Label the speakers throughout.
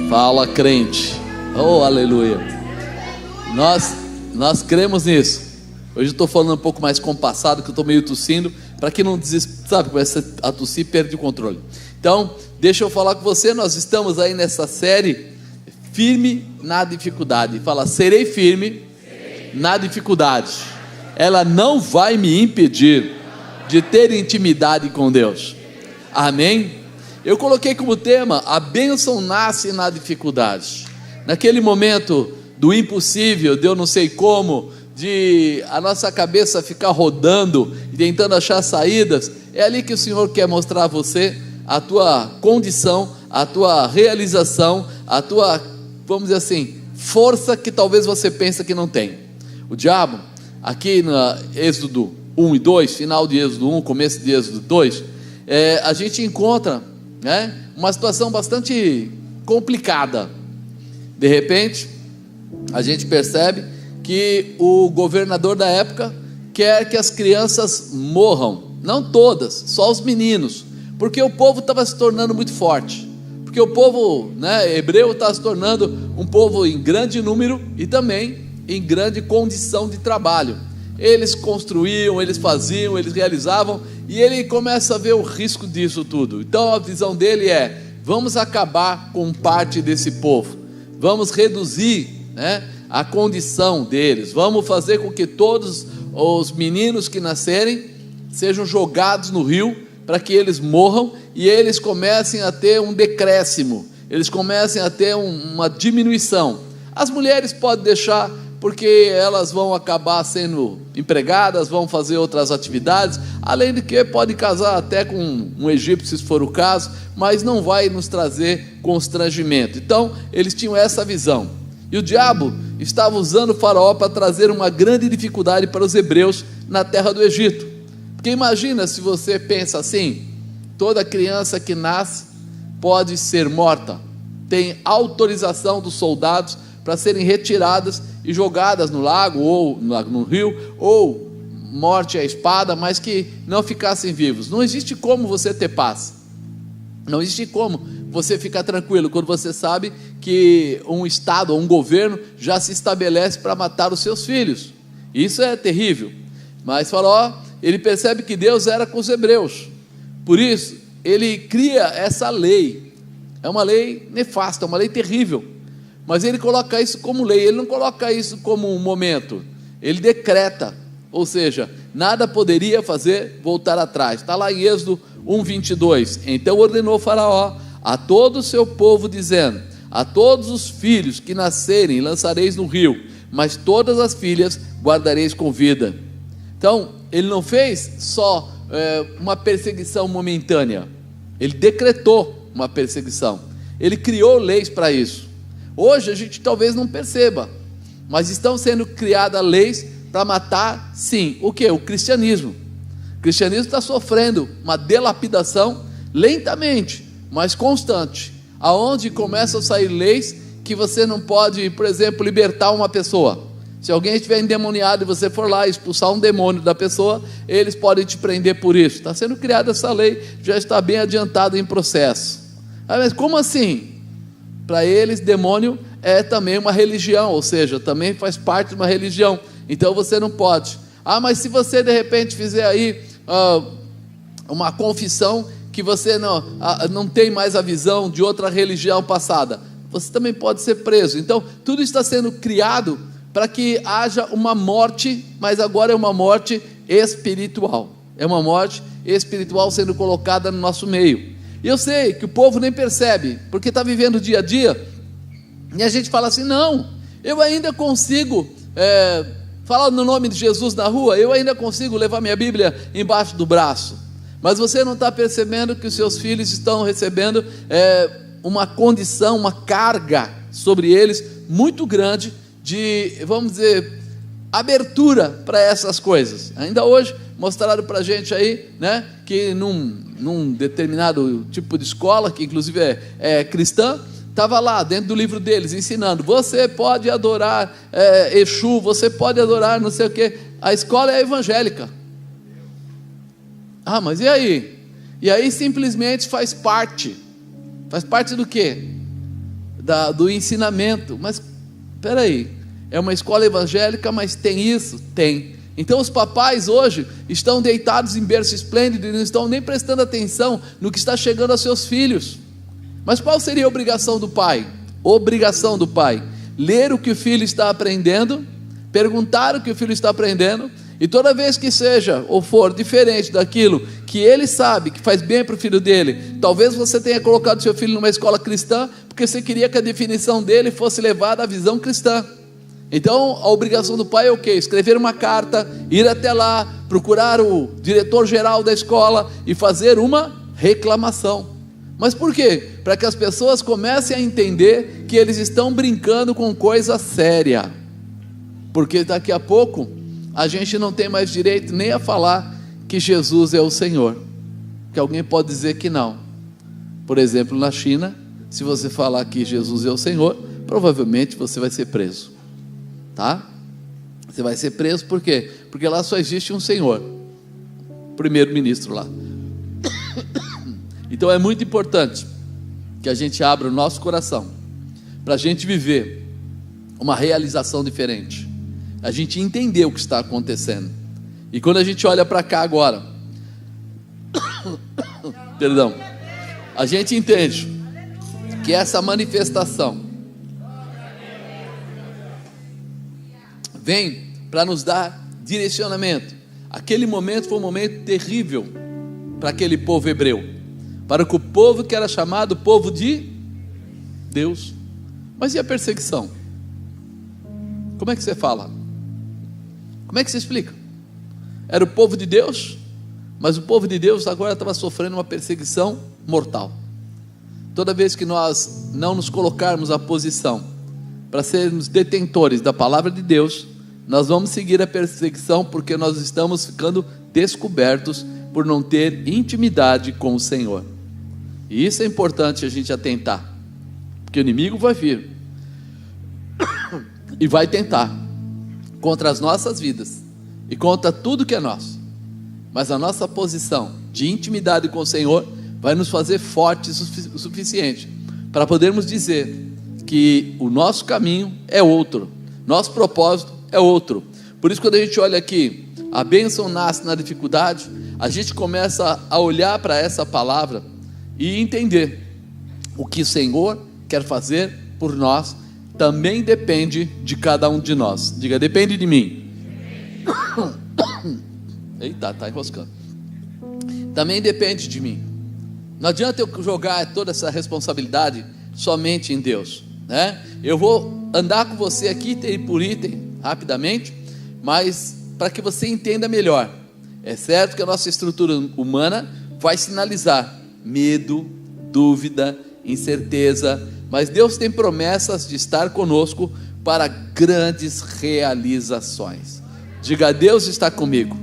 Speaker 1: Fala, crente. Oh, aleluia. Nós cremos nisso. Hoje eu estou falando um pouco mais compassado, que eu estou meio tossindo, para que não sabe, começa a tossir e perde o controle. Então, deixa eu falar com você. Nós estamos aí nessa série Firme na Dificuldade. Fala, serei firme na dificuldade. Ela não vai me impedir de ter intimidade com Deus. Amém? Eu coloquei como tema: a bênção nasce na dificuldade. Naquele momento do impossível, de eu não sei como, de a nossa cabeça ficar rodando e tentando achar saídas, é ali que o Senhor quer mostrar a você a tua condição, a tua realização, a tua, vamos dizer assim, força que talvez você pense que não tem. O diabo, aqui no Êxodo 1 e 2, final de Êxodo 1, começo de Êxodo 2, a gente encontra, uma situação bastante complicada. De repente, a gente percebe que o governador da época quer que as crianças morram, não todas, só os meninos, porque o povo estava se tornando muito forte, porque o povo hebreu estava se tornando um povo em grande número e também em grande condição de trabalho. Eles construíam, eles faziam, eles realizavam, e ele começa a ver o risco disso tudo. Então a visão dele é: vamos acabar com parte desse povo, vamos reduzir a condição deles, vamos fazer com que todos os meninos que nascerem sejam jogados no rio, para que eles morram e eles comecem a ter um decréscimo, eles comecem a ter uma diminuição. As mulheres podem deixar, porque elas vão acabar sendo empregadas, vão fazer outras atividades, além de que pode casar até com um egípcio, se for o caso, mas não vai nos trazer constrangimento. Então eles tinham essa visão, e o diabo estava usando o faraó para trazer uma grande dificuldade para os hebreus na terra do Egito. Porque imagina se você pensa assim: toda criança que nasce pode ser morta, tem autorização dos soldados para serem retiradas e jogadas no lago ou no rio, ou morte à espada, mas que não ficassem vivos. Não existe como você ter paz, não existe como você ficar tranquilo quando você sabe que um estado ou um governo já se estabelece para matar os seus filhos. Isso é terrível. Mas Faraó, ele percebe que Deus era com os hebreus, por isso ele cria essa lei. É uma lei nefasta, uma lei terrível, mas ele coloca isso como lei, ele não coloca isso como um momento, ele decreta, ou seja, nada poderia fazer voltar atrás. Está lá em Êxodo 1:22. Então ordenou Faraó a todo o seu povo, dizendo: a todos os filhos que nascerem lançareis no rio, mas todas as filhas guardareis com vida. Então ele não fez só uma perseguição momentânea, ele decretou uma perseguição, ele criou leis para isso. Hoje a gente talvez não perceba, mas estão sendo criadas leis para matar, sim, o que? O cristianismo. O cristianismo está sofrendo uma dilapidação lentamente, mas constante, aonde começam a sair leis que você não pode, por exemplo, libertar uma pessoa. Se alguém estiver endemoniado e você for lá expulsar um demônio da pessoa, eles podem te prender por isso. Está sendo criada essa lei, já está bem adiantada em processo. Mas como assim? Para eles, demônio é também uma religião, ou seja, também faz parte de uma religião. Então você não pode. Mas se você de repente fizer aí uma confissão que você não tem mais a visão de outra religião passada, você também pode ser preso. Então tudo está sendo criado para que haja uma morte, mas agora é uma morte espiritual. É uma morte espiritual sendo colocada no nosso meio. E eu sei que o povo nem percebe, porque está vivendo o dia a dia, e a gente fala assim: não, eu ainda consigo falar no nome de Jesus na rua, eu ainda consigo levar minha Bíblia embaixo do braço. Mas você não está percebendo que os seus filhos estão recebendo uma condição, uma carga sobre eles muito grande, de, vamos dizer, abertura para essas coisas. Ainda hoje mostraram para a gente aí, que num determinado tipo de escola, que inclusive é cristã, estava lá dentro do livro deles ensinando: você pode adorar Exu, você pode adorar não sei o que. A escola é evangélica. Mas e aí? E aí simplesmente faz parte do quê? do ensinamento. Mas espera aí, é uma escola evangélica, mas tem isso? Tem. Então os papais hoje estão deitados em berço esplêndido e não estão nem prestando atenção no que está chegando aos seus filhos. Mas qual seria a obrigação do pai? Obrigação do pai: ler o que o filho está aprendendo, perguntar o que o filho está aprendendo, e toda vez que seja ou for diferente daquilo que ele sabe que faz bem para o filho dele, talvez você tenha colocado seu filho numa escola cristã porque você queria que a definição dele fosse levada à visão cristã. Então a obrigação do pai é o quê? Escrever uma carta, ir até lá, procurar o diretor-geral da escola e fazer uma reclamação. Mas por quê? Para que as pessoas comecem a entender que eles estão brincando com coisa séria, porque daqui a pouco a gente não tem mais direito nem a falar que Jesus é o Senhor, que alguém pode dizer que não. Por exemplo, na China, se você falar que Jesus é o Senhor, provavelmente você vai ser preso, tá? Você vai ser preso por quê? Porque lá só existe um Senhor, primeiro-ministro lá. Então é muito importante que a gente abra o nosso coração para a gente viver uma realização diferente, a gente entender o que está acontecendo. E quando a gente olha para cá agora, perdão, a gente entende que essa manifestação vem para nos dar direcionamento. Aquele momento foi um momento terrível para aquele povo hebreu, para o povo que era chamado povo de Deus. Mas e a perseguição? Como é que você fala? Como é que você explica? Era o povo de Deus, mas o povo de Deus agora estava sofrendo uma perseguição mortal. Toda vez que nós não nos colocarmos à posição para sermos detentores da palavra de Deus, nós vamos seguir a perseguição, porque nós estamos ficando descobertos por não ter intimidade com o Senhor. E isso é importante a gente atentar, porque o inimigo vai vir e vai tentar contra as nossas vidas e contra tudo que é nosso. Mas a nossa posição de intimidade com o Senhor vai nos fazer fortes o suficiente para podermos dizer que o nosso caminho é outro, nosso propósito é outro. Por isso, quando a gente olha aqui, a bênção nasce na dificuldade, a gente começa a olhar para essa palavra e entender o que o Senhor quer fazer por nós. Também depende de cada um de nós. Diga: depende de mim. Eita, está enroscando. Também depende de mim. Não adianta eu jogar toda essa responsabilidade somente em Deus, né? Eu vou andar com você aqui item por item, rapidamente, mas para que você entenda melhor. É certo que a nossa estrutura humana vai sinalizar medo, dúvida, incerteza, mas Deus tem promessas de estar conosco para grandes realizações. Diga: Deus está comigo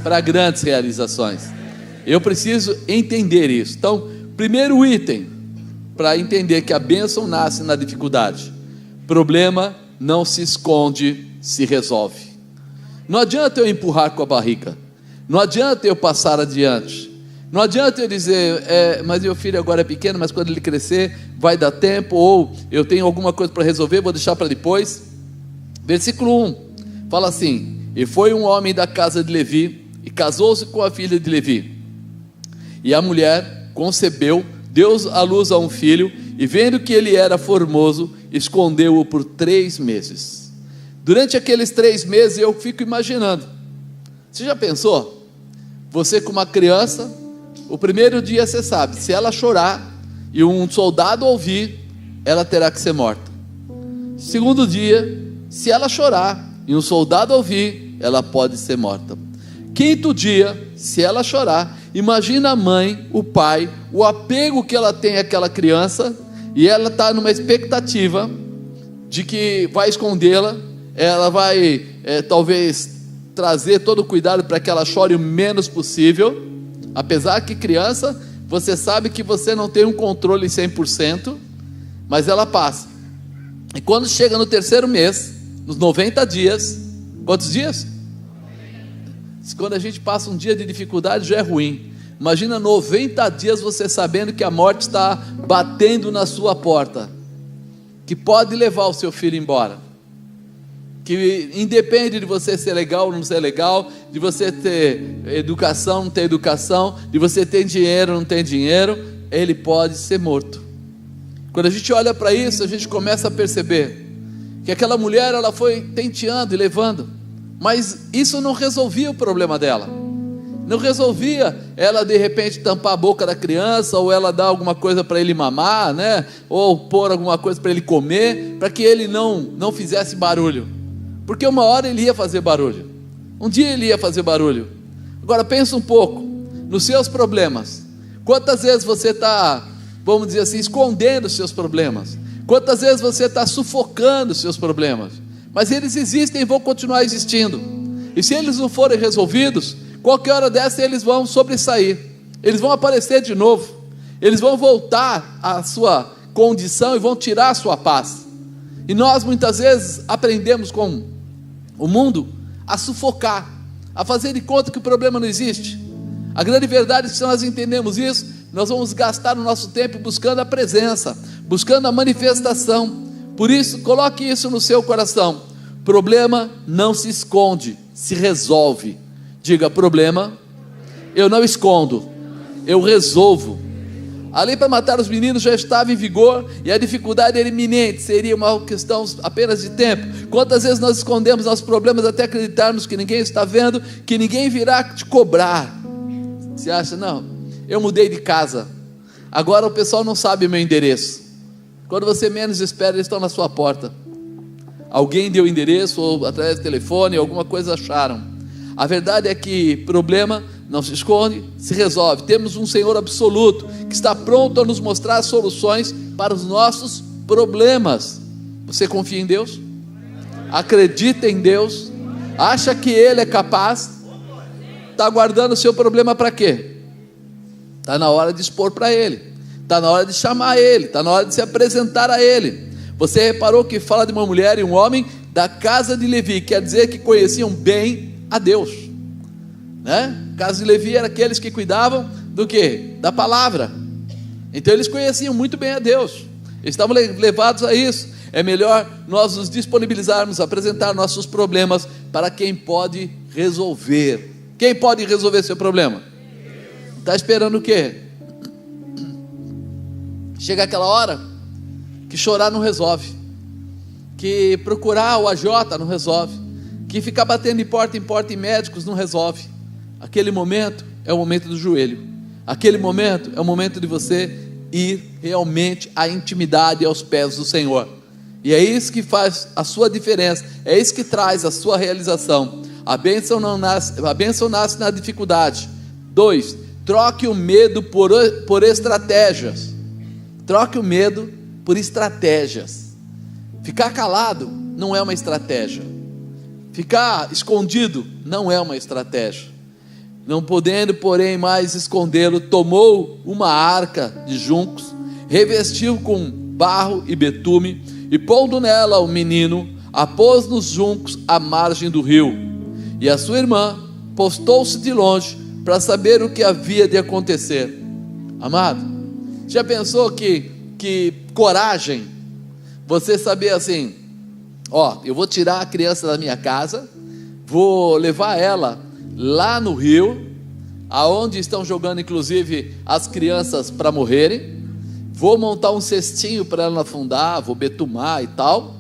Speaker 1: para grandes realizações. Eu preciso entender isso. Então, primeiro item para entender que a bênção nasce na dificuldade: problema não se esconde, se resolve. Não adianta eu empurrar com a barriga, não adianta eu passar adiante, não adianta eu dizer, mas meu filho agora é pequeno, mas quando ele crescer vai dar tempo, ou eu tenho alguma coisa para resolver, vou deixar para depois. Versículo 1 fala assim: e foi um homem da casa de Levi, e casou-se com a filha de Levi, e a mulher concebeu, deu à luz a um filho, e vendo que ele era formoso, escondeu-o por 3 meses. Durante aqueles 3 meses eu fico imaginando, você já pensou? Você com uma criança, o primeiro dia você sabe, se ela chorar e um soldado ouvir, ela terá que ser morta. Segundo dia, se ela chorar e um soldado ouvir, ela pode ser morta. Quinto dia, se ela chorar, imagina a mãe, o pai, o apego que ela tem àquela criança, e ela está numa expectativa de que vai escondê-la. Ela vai talvez trazer todo o cuidado para que ela chore o menos possível, apesar que criança, você sabe que você não tem um controle 100%, mas ela passa. E quando chega no 3º mês, nos 90 dias, quantos dias? Quando a gente passa um dia de dificuldade já é ruim, imagina 90 dias você sabendo que a morte está batendo na sua porta. que pode levar o seu filho embora, que independe de você ser legal ou não ser legal, de você ter educação ou não ter educação, de você ter dinheiro ou não ter dinheiro, ele pode ser morto. Quando a gente olha para isso, a gente começa a perceber que aquela mulher, ela foi tenteando e levando, mas isso não resolvia o problema dela, não resolvia ela de repente tampar a boca da criança, ou ela dar alguma coisa para ele mamar, né? Ou pôr alguma coisa para ele comer, para que ele não fizesse barulho, porque uma hora ele ia fazer barulho, um dia ele ia fazer barulho. Agora pensa um pouco nos seus problemas. Quantas vezes você está, vamos dizer assim, escondendo os seus problemas? Quantas vezes você está sufocando os seus problemas? Mas eles existem e vão continuar existindo, e se eles não forem resolvidos, qualquer hora dessa eles vão sobressair, eles vão aparecer de novo, eles vão voltar à sua condição e vão tirar a sua paz. E nós muitas vezes aprendemos com o mundo a sufocar, a fazer de conta que o problema não existe. A grande verdade é que, se nós entendemos isso, nós vamos gastar o nosso tempo buscando a presença, buscando a manifestação. Por isso, coloque isso no seu coração: problema não se esconde, se resolve. Diga: problema eu não escondo, eu resolvo. A lei para matar os meninos já estava em vigor, e a dificuldade era iminente, seria uma questão apenas de tempo. Quantas vezes nós escondemos nossos problemas até acreditarmos que ninguém está vendo, que ninguém virá te cobrar? Você acha, não, eu mudei de casa, agora o pessoal não sabe o meu endereço. Quando você menos espera, eles estão na sua porta. Alguém deu o endereço, ou através do telefone, alguma coisa acharam. A verdade é que problema não se esconde, se resolve. Temos um Senhor absoluto, que está pronto a nos mostrar soluções para os nossos problemas. Você confia em Deus? Acredita em Deus? Acha que Ele é capaz? Está guardando o seu problema para quê? Está na hora de expor para Ele, está na hora de chamar Ele, está na hora de se apresentar a Ele. Você reparou que fala de uma mulher e um homem da casa de Levi, quer dizer que conheciam bem a Deus, né? Casa de Levi era aqueles que cuidavam do quê? Da palavra. Então eles conheciam muito bem a Deus, eles estavam levados a isso. É melhor nós nos disponibilizarmos, apresentar nossos problemas para quem pode resolver. Quem pode resolver seu problema? Está esperando o quê? Chega aquela hora que chorar não resolve, que procurar o AJ não resolve, que ficar batendo de porta em médicos não resolve. Aquele momento é o momento do joelho, aquele momento é o momento de você ir realmente à intimidade, aos pés do Senhor, e é isso que faz a sua diferença, é isso que traz a sua realização. A bênção nasce na dificuldade. 2, troque o medo por estratégias. Troque o medo por estratégias. Ficar calado não é uma estratégia, ficar escondido não é uma estratégia. Não podendo, porém, mais escondê-lo, tomou uma arca de juncos, revestiu com barro e betume, e pondo nela o menino, a pôs nos juncos à margem do rio. E a sua irmã postou-se de longe para saber o que havia de acontecer. Amado, já pensou que coragem você saber assim: ó, eu vou tirar a criança da minha casa, vou levar ela lá no rio, aonde estão jogando inclusive as crianças para morrerem, vou montar um cestinho para ela afundar, vou betumar e tal,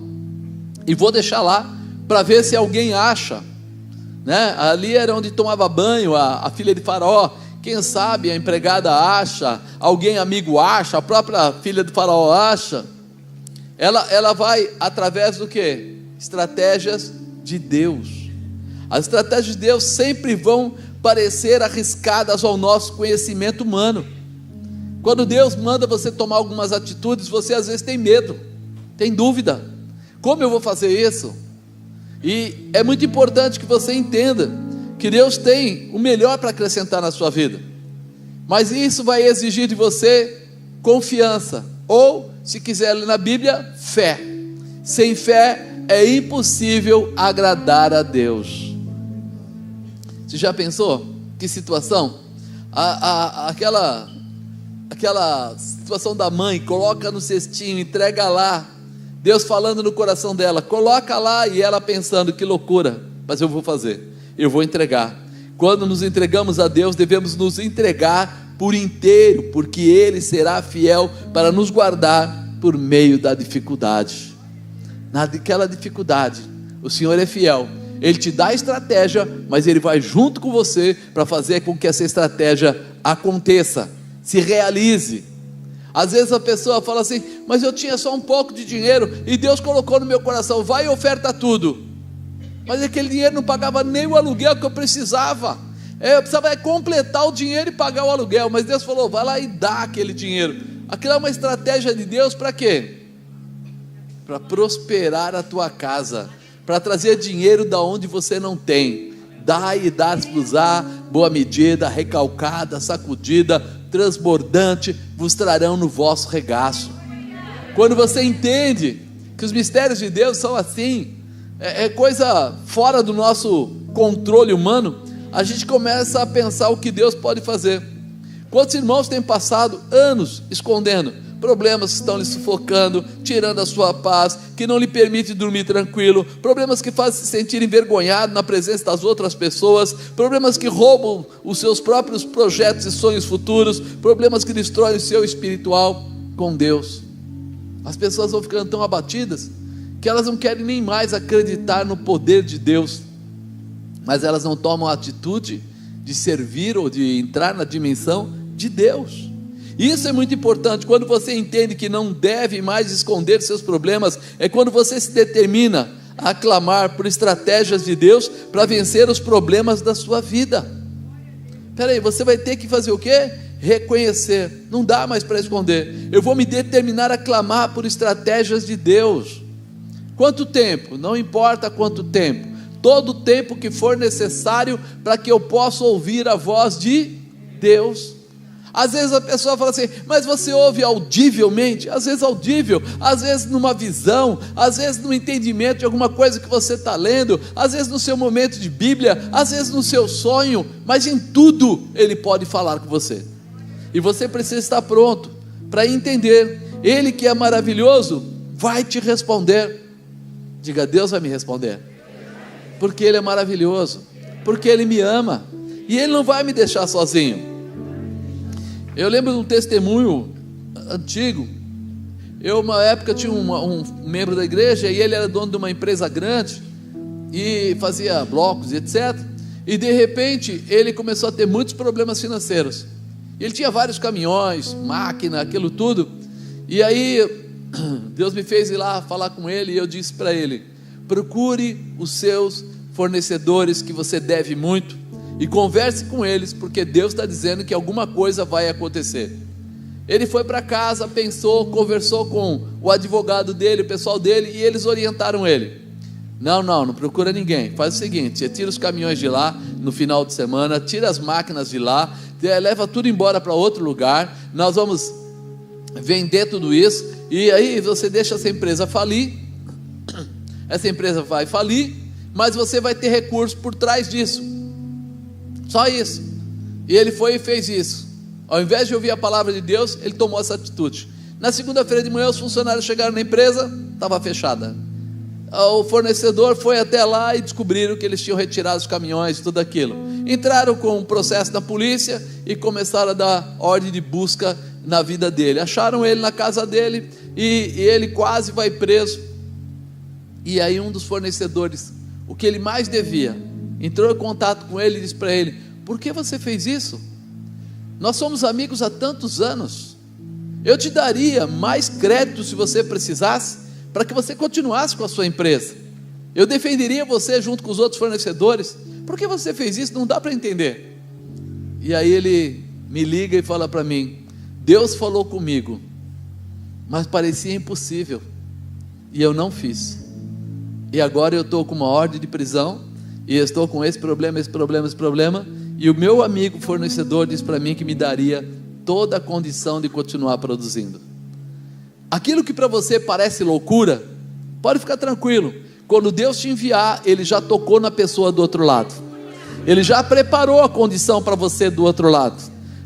Speaker 1: e vou deixar lá para ver se alguém acha, né? Ali era onde tomava banho a filha de Faraó. Quem sabe a empregada acha, alguém amigo acha, a própria filha de Faraó acha. Ela vai através do que? Estratégias de Deus. As estratégias de Deus sempre vão parecer arriscadas ao nosso conhecimento humano. Quando Deus manda você tomar algumas atitudes, você às vezes tem medo, tem dúvida: como eu vou fazer isso? E é muito importante que você entenda que Deus tem o melhor para acrescentar na sua vida, mas isso vai exigir de você confiança, ou, se quiser ler na Bíblia, fé. Sem fé é impossível agradar a Deus. Você já pensou? Que situação? Aquela situação da mãe, coloca no cestinho, entrega lá Deus falando no coração dela, coloca lá, e ela pensando, que loucura, mas eu vou fazer, eu vou entregar. Quando nos entregamos a Deus, devemos nos entregar por inteiro, porque Ele será fiel para nos guardar por meio da dificuldade. Naquela dificuldade, o Senhor é fiel, Ele te dá a estratégia, mas Ele vai junto com você para fazer com que essa estratégia aconteça, se realize. Às vezes a pessoa fala assim, mas eu tinha só um pouco de dinheiro, e Deus colocou no meu coração, vai e oferta tudo. Mas aquele dinheiro não pagava nem o aluguel que eu precisava. Eu precisava completar o dinheiro e pagar o aluguel, mas Deus falou, vai lá e dá aquele dinheiro. Aquilo é uma estratégia de Deus para quê? Para prosperar a tua casa, para trazer dinheiro da onde você não tem. Dá e dar-vos-á, boa medida, recalcada, sacudida, transbordante, vos trarão no vosso regaço. Quando você entende que os mistérios de Deus são assim, é coisa fora do nosso controle humano, a gente começa a pensar o que Deus pode fazer. Quantos irmãos têm passado anos escondendo problemas que estão lhe sufocando, tirando a sua paz, que não lhe permite dormir tranquilo, problemas que fazem se sentir envergonhado na presença das outras pessoas, problemas que roubam os seus próprios projetos e sonhos futuros, problemas que destroem o seu espiritual com Deus. As pessoas vão ficando tão abatidas que elas não querem nem mais acreditar no poder de Deus, mas elas não tomam a atitude de servir ou de entrar na dimensão de Deus. Isso é muito importante. Quando você entende que não deve mais esconder seus problemas, é quando você se determina a clamar por estratégias de Deus para vencer os problemas da sua vida. Espera aí, você vai ter que fazer o quê? Reconhecer, não dá mais para esconder. Eu vou me determinar a clamar por estratégias de Deus. Quanto tempo? Não importa quanto tempo, todo o tempo que for necessário para que eu possa ouvir a voz de Deus. Às vezes a pessoa fala assim, mas você ouve audivelmente? Às vezes audível, às vezes numa visão, às vezes no entendimento de alguma coisa que você está lendo, às vezes no seu momento de Bíblia, às vezes no seu sonho, mas em tudo Ele pode falar com você, e você precisa estar pronto para entender. Ele que é maravilhoso vai te responder. Diga, Deus vai me responder, porque Ele é maravilhoso, porque Ele me ama, e Ele não vai me deixar sozinho. Eu lembro de um testemunho antigo. Eu, uma época, tinha um membro da igreja, e ele era dono de uma empresa grande, e fazia blocos e etc. E de repente, ele começou a ter muitos problemas financeiros. Ele tinha vários caminhões, máquina, aquilo tudo. E aí, Deus me fez ir lá falar com ele, e eu disse para ele, procure os seus fornecedores que você deve muito, e converse com eles, porque Deus está dizendo que alguma coisa vai acontecer. Ele foi para casa, pensou, conversou com o advogado dele, o pessoal dele, e eles orientaram ele. Não procura ninguém, faz o seguinte, você tira os caminhões de lá no final de semana, tira as máquinas de lá, leva tudo embora para outro lugar, nós vamos vender tudo isso, e aí você deixa essa empresa falir, essa empresa vai falir, mas você vai ter recursos por trás disso. Só isso. E ele foi e fez isso. Ao invés de ouvir a palavra de Deus, ele tomou essa atitude. Na segunda-feira de manhã, os funcionários chegaram na empresa, estava fechada. O fornecedor foi até lá e descobriram que eles tinham retirado os caminhões e tudo aquilo. Entraram com um processo na polícia e começaram a dar ordem de busca na vida dele. Acharam ele na casa dele e ele quase vai preso. E aí um dos fornecedores, o que ele mais devia, entrou em contato com ele e disse para ele, por que você fez isso? Nós somos amigos há tantos anos, eu te daria mais crédito se você precisasse, para que você continuasse com a sua empresa, eu defenderia você junto com os outros fornecedores, por que você fez isso? Não dá para entender. E aí ele me liga e fala para mim, Deus falou comigo, mas parecia impossível, e eu não fiz, e agora eu estou com uma ordem de prisão, e eu estou com esse problema, e o meu amigo fornecedor disse para mim que me daria toda a condição de continuar produzindo. Aquilo que para você parece loucura, pode ficar tranquilo, quando Deus te enviar, Ele já tocou na pessoa do outro lado, Ele já preparou a condição para você do outro lado.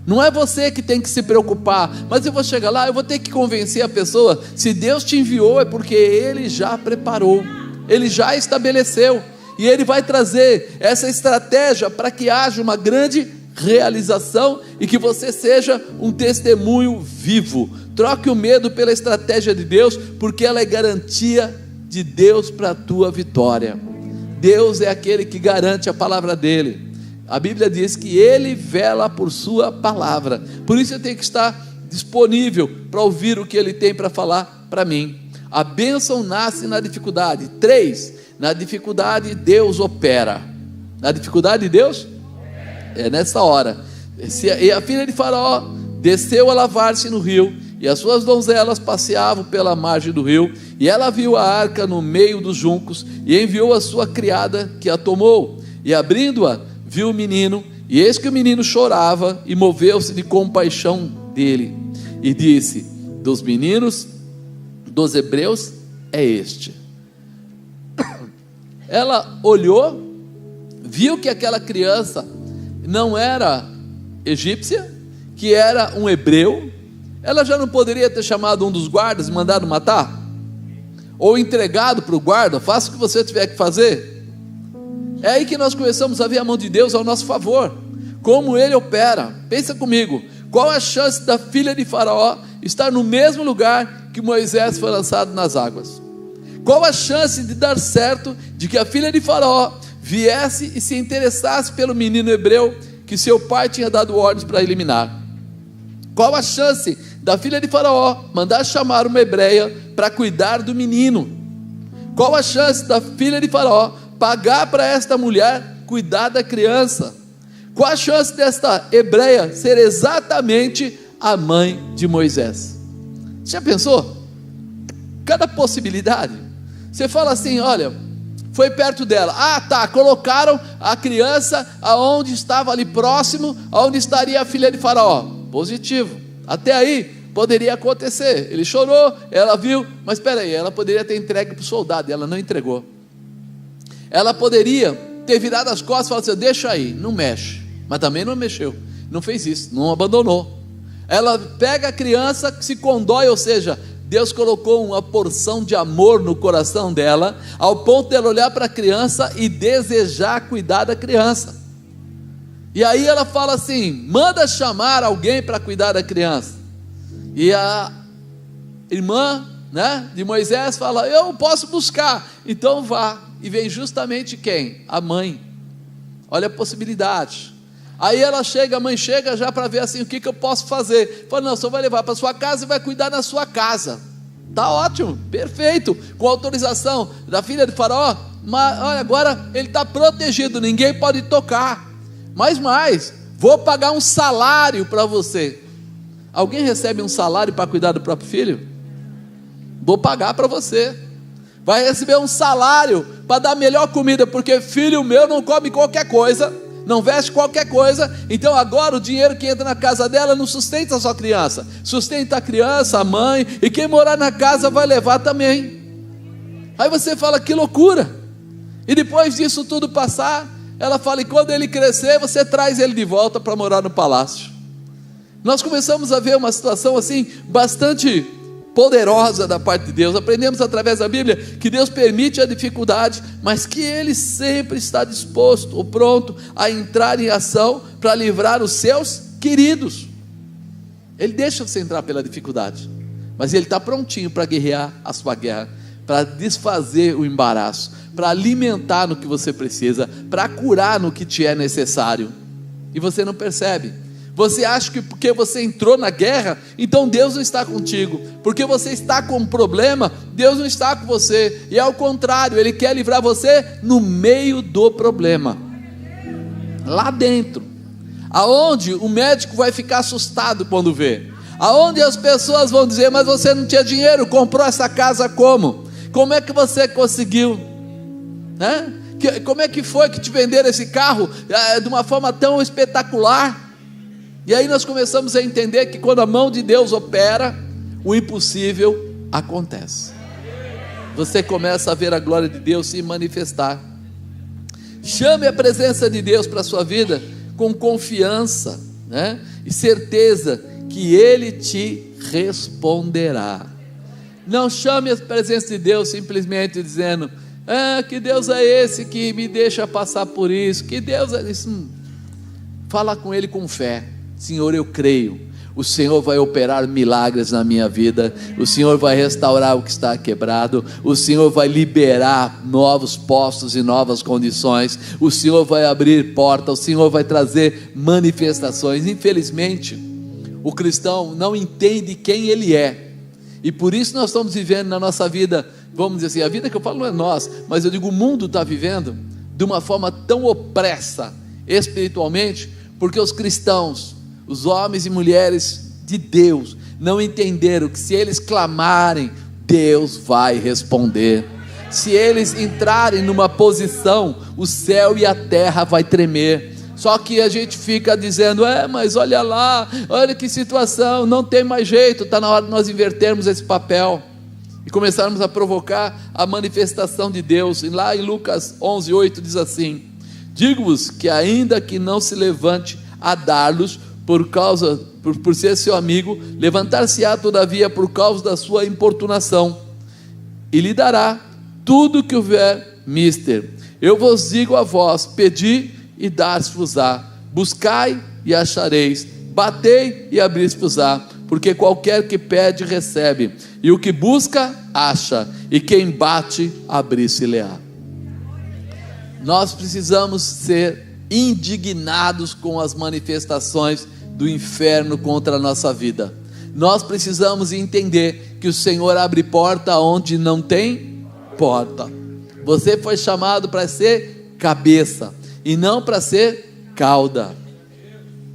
Speaker 1: Não é você que tem que se preocupar, mas eu vou chegar lá, eu vou ter que convencer a pessoa. Se Deus te enviou, é porque Ele já preparou, Ele já estabeleceu, e Ele vai trazer essa estratégia para que haja uma grande realização e que você seja um testemunho vivo. Troque o medo pela estratégia de Deus, porque ela é garantia de Deus para a tua vitória. Deus é aquele que garante a palavra dele. A Bíblia diz que Ele vela por sua palavra, por isso eu tenho que estar disponível para ouvir o que Ele tem para falar para mim. A bênção nasce na dificuldade. 3, na dificuldade Deus opera. Na dificuldade Deus é nessa hora. E a filha de Faraó desceu a lavar-se no rio, e as suas donzelas passeavam pela margem do rio, e ela viu a arca no meio dos juncos, e enviou a sua criada, que a tomou, e abrindo-a, viu o menino, e eis que o menino chorava, e moveu-se de compaixão dele, e disse: dos meninos dos hebreus é este. Ela olhou, viu que aquela criança não era egípcia, que era um hebreu. Ela já não poderia ter chamado um dos guardas e mandado matar? Ou entregado para o guarda: faça o que você tiver que fazer. É aí que nós começamos a ver a mão de Deus ao nosso favor, como Ele opera. Pensa comigo, qual a chance da filha de Faraó estar no mesmo lugar que Moisés foi lançado nas águas? Qual a chance de dar certo, de que a filha de Faraó viesse e se interessasse pelo menino hebreu que seu pai tinha dado ordens para eliminar? Qual a chance da filha de Faraó mandar chamar uma hebreia para cuidar do menino? Qual a chance da filha de Faraó pagar para esta mulher cuidar da criança? Qual a chance desta hebreia ser exatamente a mãe de Moisés? Você já pensou? Cada possibilidade. Você fala assim: olha, foi perto dela, colocaram a criança aonde estava ali próximo, aonde estaria a filha de Faraó. Positivo, até aí poderia acontecer. Ele chorou, ela viu, mas espera aí, ela poderia ter entregue para o soldado, e ela não entregou. Ela poderia ter virado as costas e falado assim: deixa aí, não mexe, mas também não mexeu, não fez isso, não abandonou. Ela pega a criança, que se condói, ou seja, Deus colocou uma porção de amor no coração dela, ao ponto dela olhar para a criança e desejar cuidar da criança. E aí ela fala assim: manda chamar alguém para cuidar da criança. E a irmã, de Moisés fala: eu posso buscar. Então vá. E vem justamente quem? A mãe. Olha a possibilidade. Aí ela chega, a mãe chega já para ver assim: o que eu posso fazer? Fala: não, você vai levar para sua casa e vai cuidar na sua casa. Tá ótimo, perfeito, com autorização da filha de Faraó. Mas olha, agora ele está protegido, ninguém pode tocar. Mas mais, vou pagar um salário para você. Alguém recebe um salário para cuidar do próprio filho? Vou pagar para você. Vai receber um salário para dar melhor comida, porque filho meu não come qualquer coisa, não veste qualquer coisa. Então agora o dinheiro que entra na casa dela não sustenta a sua criança, sustenta a criança, a mãe, e quem morar na casa vai levar também. Aí você fala: que loucura. E depois disso tudo passar, ela fala: e quando ele crescer, você traz ele de volta para morar no palácio. Nós começamos a ver uma situação assim, bastante poderosa da parte de Deus. Aprendemos através da Bíblia que Deus permite a dificuldade, mas que Ele sempre está disposto ou pronto a entrar em ação para livrar os seus queridos. Ele deixa você entrar pela dificuldade, mas Ele está prontinho para guerrear a sua guerra, para desfazer o embaraço, para alimentar no que você precisa, para curar no que te é necessário. E você não percebe. Você acha que porque você entrou na guerra, então Deus não está contigo. Porque você está com um problema, Deus não está com você. E ao contrário, Ele quer livrar você no meio do problema, lá dentro, aonde o médico vai ficar assustado quando vê, aonde as pessoas vão dizer: mas você não tinha dinheiro, comprou essa casa como? Como é que você conseguiu? Como é que foi que te venderam esse carro de uma forma tão espetacular? E aí nós começamos a entender que quando a mão de Deus opera, o impossível acontece. Você começa a ver a glória de Deus se manifestar. Chame a presença de Deus para a sua vida com confiança. né? E certeza que Ele te responderá. Não chame a presença de Deus simplesmente dizendo: que Deus é esse que me deixa passar por isso? Que Deus é isso? Fala com Ele com fé. Senhor, eu creio, o Senhor vai operar milagres na minha vida, o Senhor vai restaurar o que está quebrado, o Senhor vai liberar novos postos e novas condições, o Senhor vai abrir portas, o Senhor vai trazer manifestações. Infelizmente, o cristão não entende quem ele é, e por isso nós estamos vivendo na nossa vida, vamos dizer assim, a vida que eu falo não é nós, mas eu digo o mundo está vivendo de uma forma tão opressa espiritualmente, porque os cristãos, os homens e mulheres de Deus, não entenderam que se eles clamarem, Deus vai responder. Se eles entrarem numa posição, o céu e a terra vai tremer. Só que a gente fica dizendo: mas olha lá, olha que situação, não tem mais jeito. Está na hora de nós invertermos esse papel e começarmos a provocar a manifestação de Deus. E lá em Lucas 11:8 diz assim: digo-vos que ainda que não se levante a dar-los por ser seu amigo, levantar-se-á todavia por causa da sua importunação, e lhe dará tudo que houver mister. Eu vos digo a vós: pedi e dar-se-vos-á, buscai e achareis, batei e abrir-se-vos-á, porque qualquer que pede recebe, e o que busca acha, e quem bate abrir-se-lhe-á. Nós precisamos ser indignados com as manifestações do inferno contra a nossa vida. Nós precisamos entender que o Senhor abre porta onde não tem porta. Você foi chamado para ser cabeça e não para ser cauda.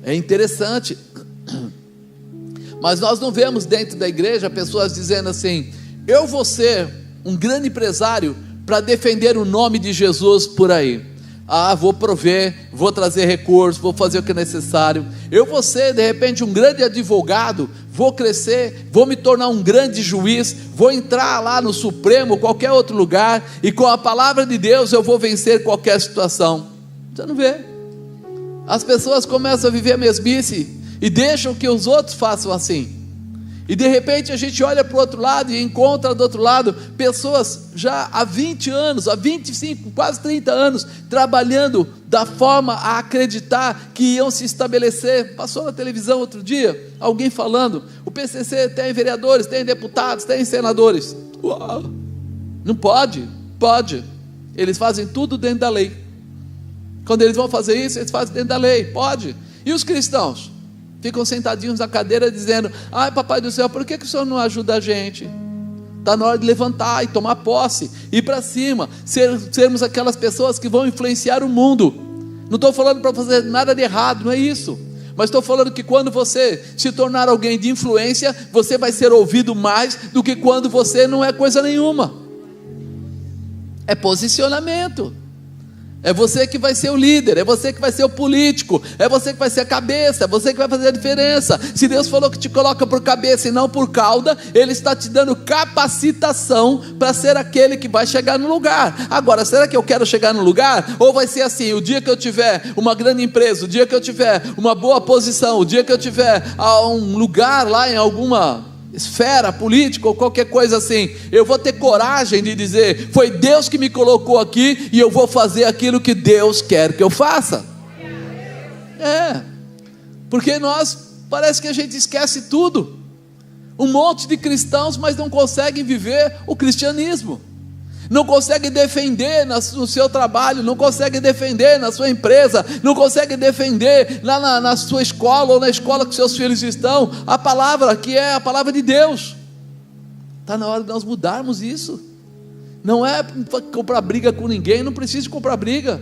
Speaker 1: É interessante, mas nós não vemos dentro da igreja pessoas dizendo assim: eu vou ser um grande empresário para defender o nome de Jesus por aí. Vou prover, vou trazer recursos, vou fazer o que é necessário. Eu vou ser de repente um grande advogado, vou crescer, vou me tornar um grande juiz, vou entrar lá no Supremo, qualquer outro lugar, e com a palavra de Deus eu vou vencer qualquer situação. Você não vê? As pessoas começam a viver a mesmice e deixam que os outros façam assim. E de repente a gente olha para o outro lado e encontra do outro lado pessoas já há 20 anos, há 25, quase 30 anos, trabalhando da forma a acreditar que iam se estabelecer. Passou na televisão outro dia, alguém falando: o PCC tem vereadores, tem deputados, tem senadores. Uau. Não pode? Pode. Eles fazem tudo dentro da lei. Quando eles vão fazer isso, eles fazem dentro da lei. Pode. E os cristãos? Ficam sentadinhos na cadeira dizendo: ai, papai do céu, por que o Senhor não ajuda a gente? Está na hora de levantar e tomar posse, ir para cima, sermos aquelas pessoas que vão influenciar o mundo. Não estou falando para fazer nada de errado, não é isso, mas estou falando que quando você se tornar alguém de influência, você vai ser ouvido mais do que quando você não é coisa nenhuma. É posicionamento. É você que vai ser o líder, é você que vai ser o político, é você que vai ser a cabeça, é você que vai fazer a diferença. Se Deus falou que te coloca por cabeça e não por cauda, Ele está te dando capacitação para ser aquele que vai chegar no lugar. Agora, será que eu quero chegar no lugar? Ou vai ser assim: o dia que eu tiver uma grande empresa, o dia que eu tiver uma boa posição, o dia que eu tiver um lugar lá em alguma esfera política ou qualquer coisa assim, eu vou ter coragem de dizer: foi Deus que me colocou aqui e eu vou fazer aquilo que Deus quer que eu faça. Porque parece que a gente esquece tudo. Um monte de cristãos, mas não conseguem viver o cristianismo, não conseguem defender no seu trabalho, não conseguem defender na sua empresa, não conseguem defender lá na sua escola ou na escola que seus filhos estão, a palavra que é a palavra de Deus. Está na hora de nós mudarmos isso. Não é comprar briga com ninguém, não preciso comprar briga.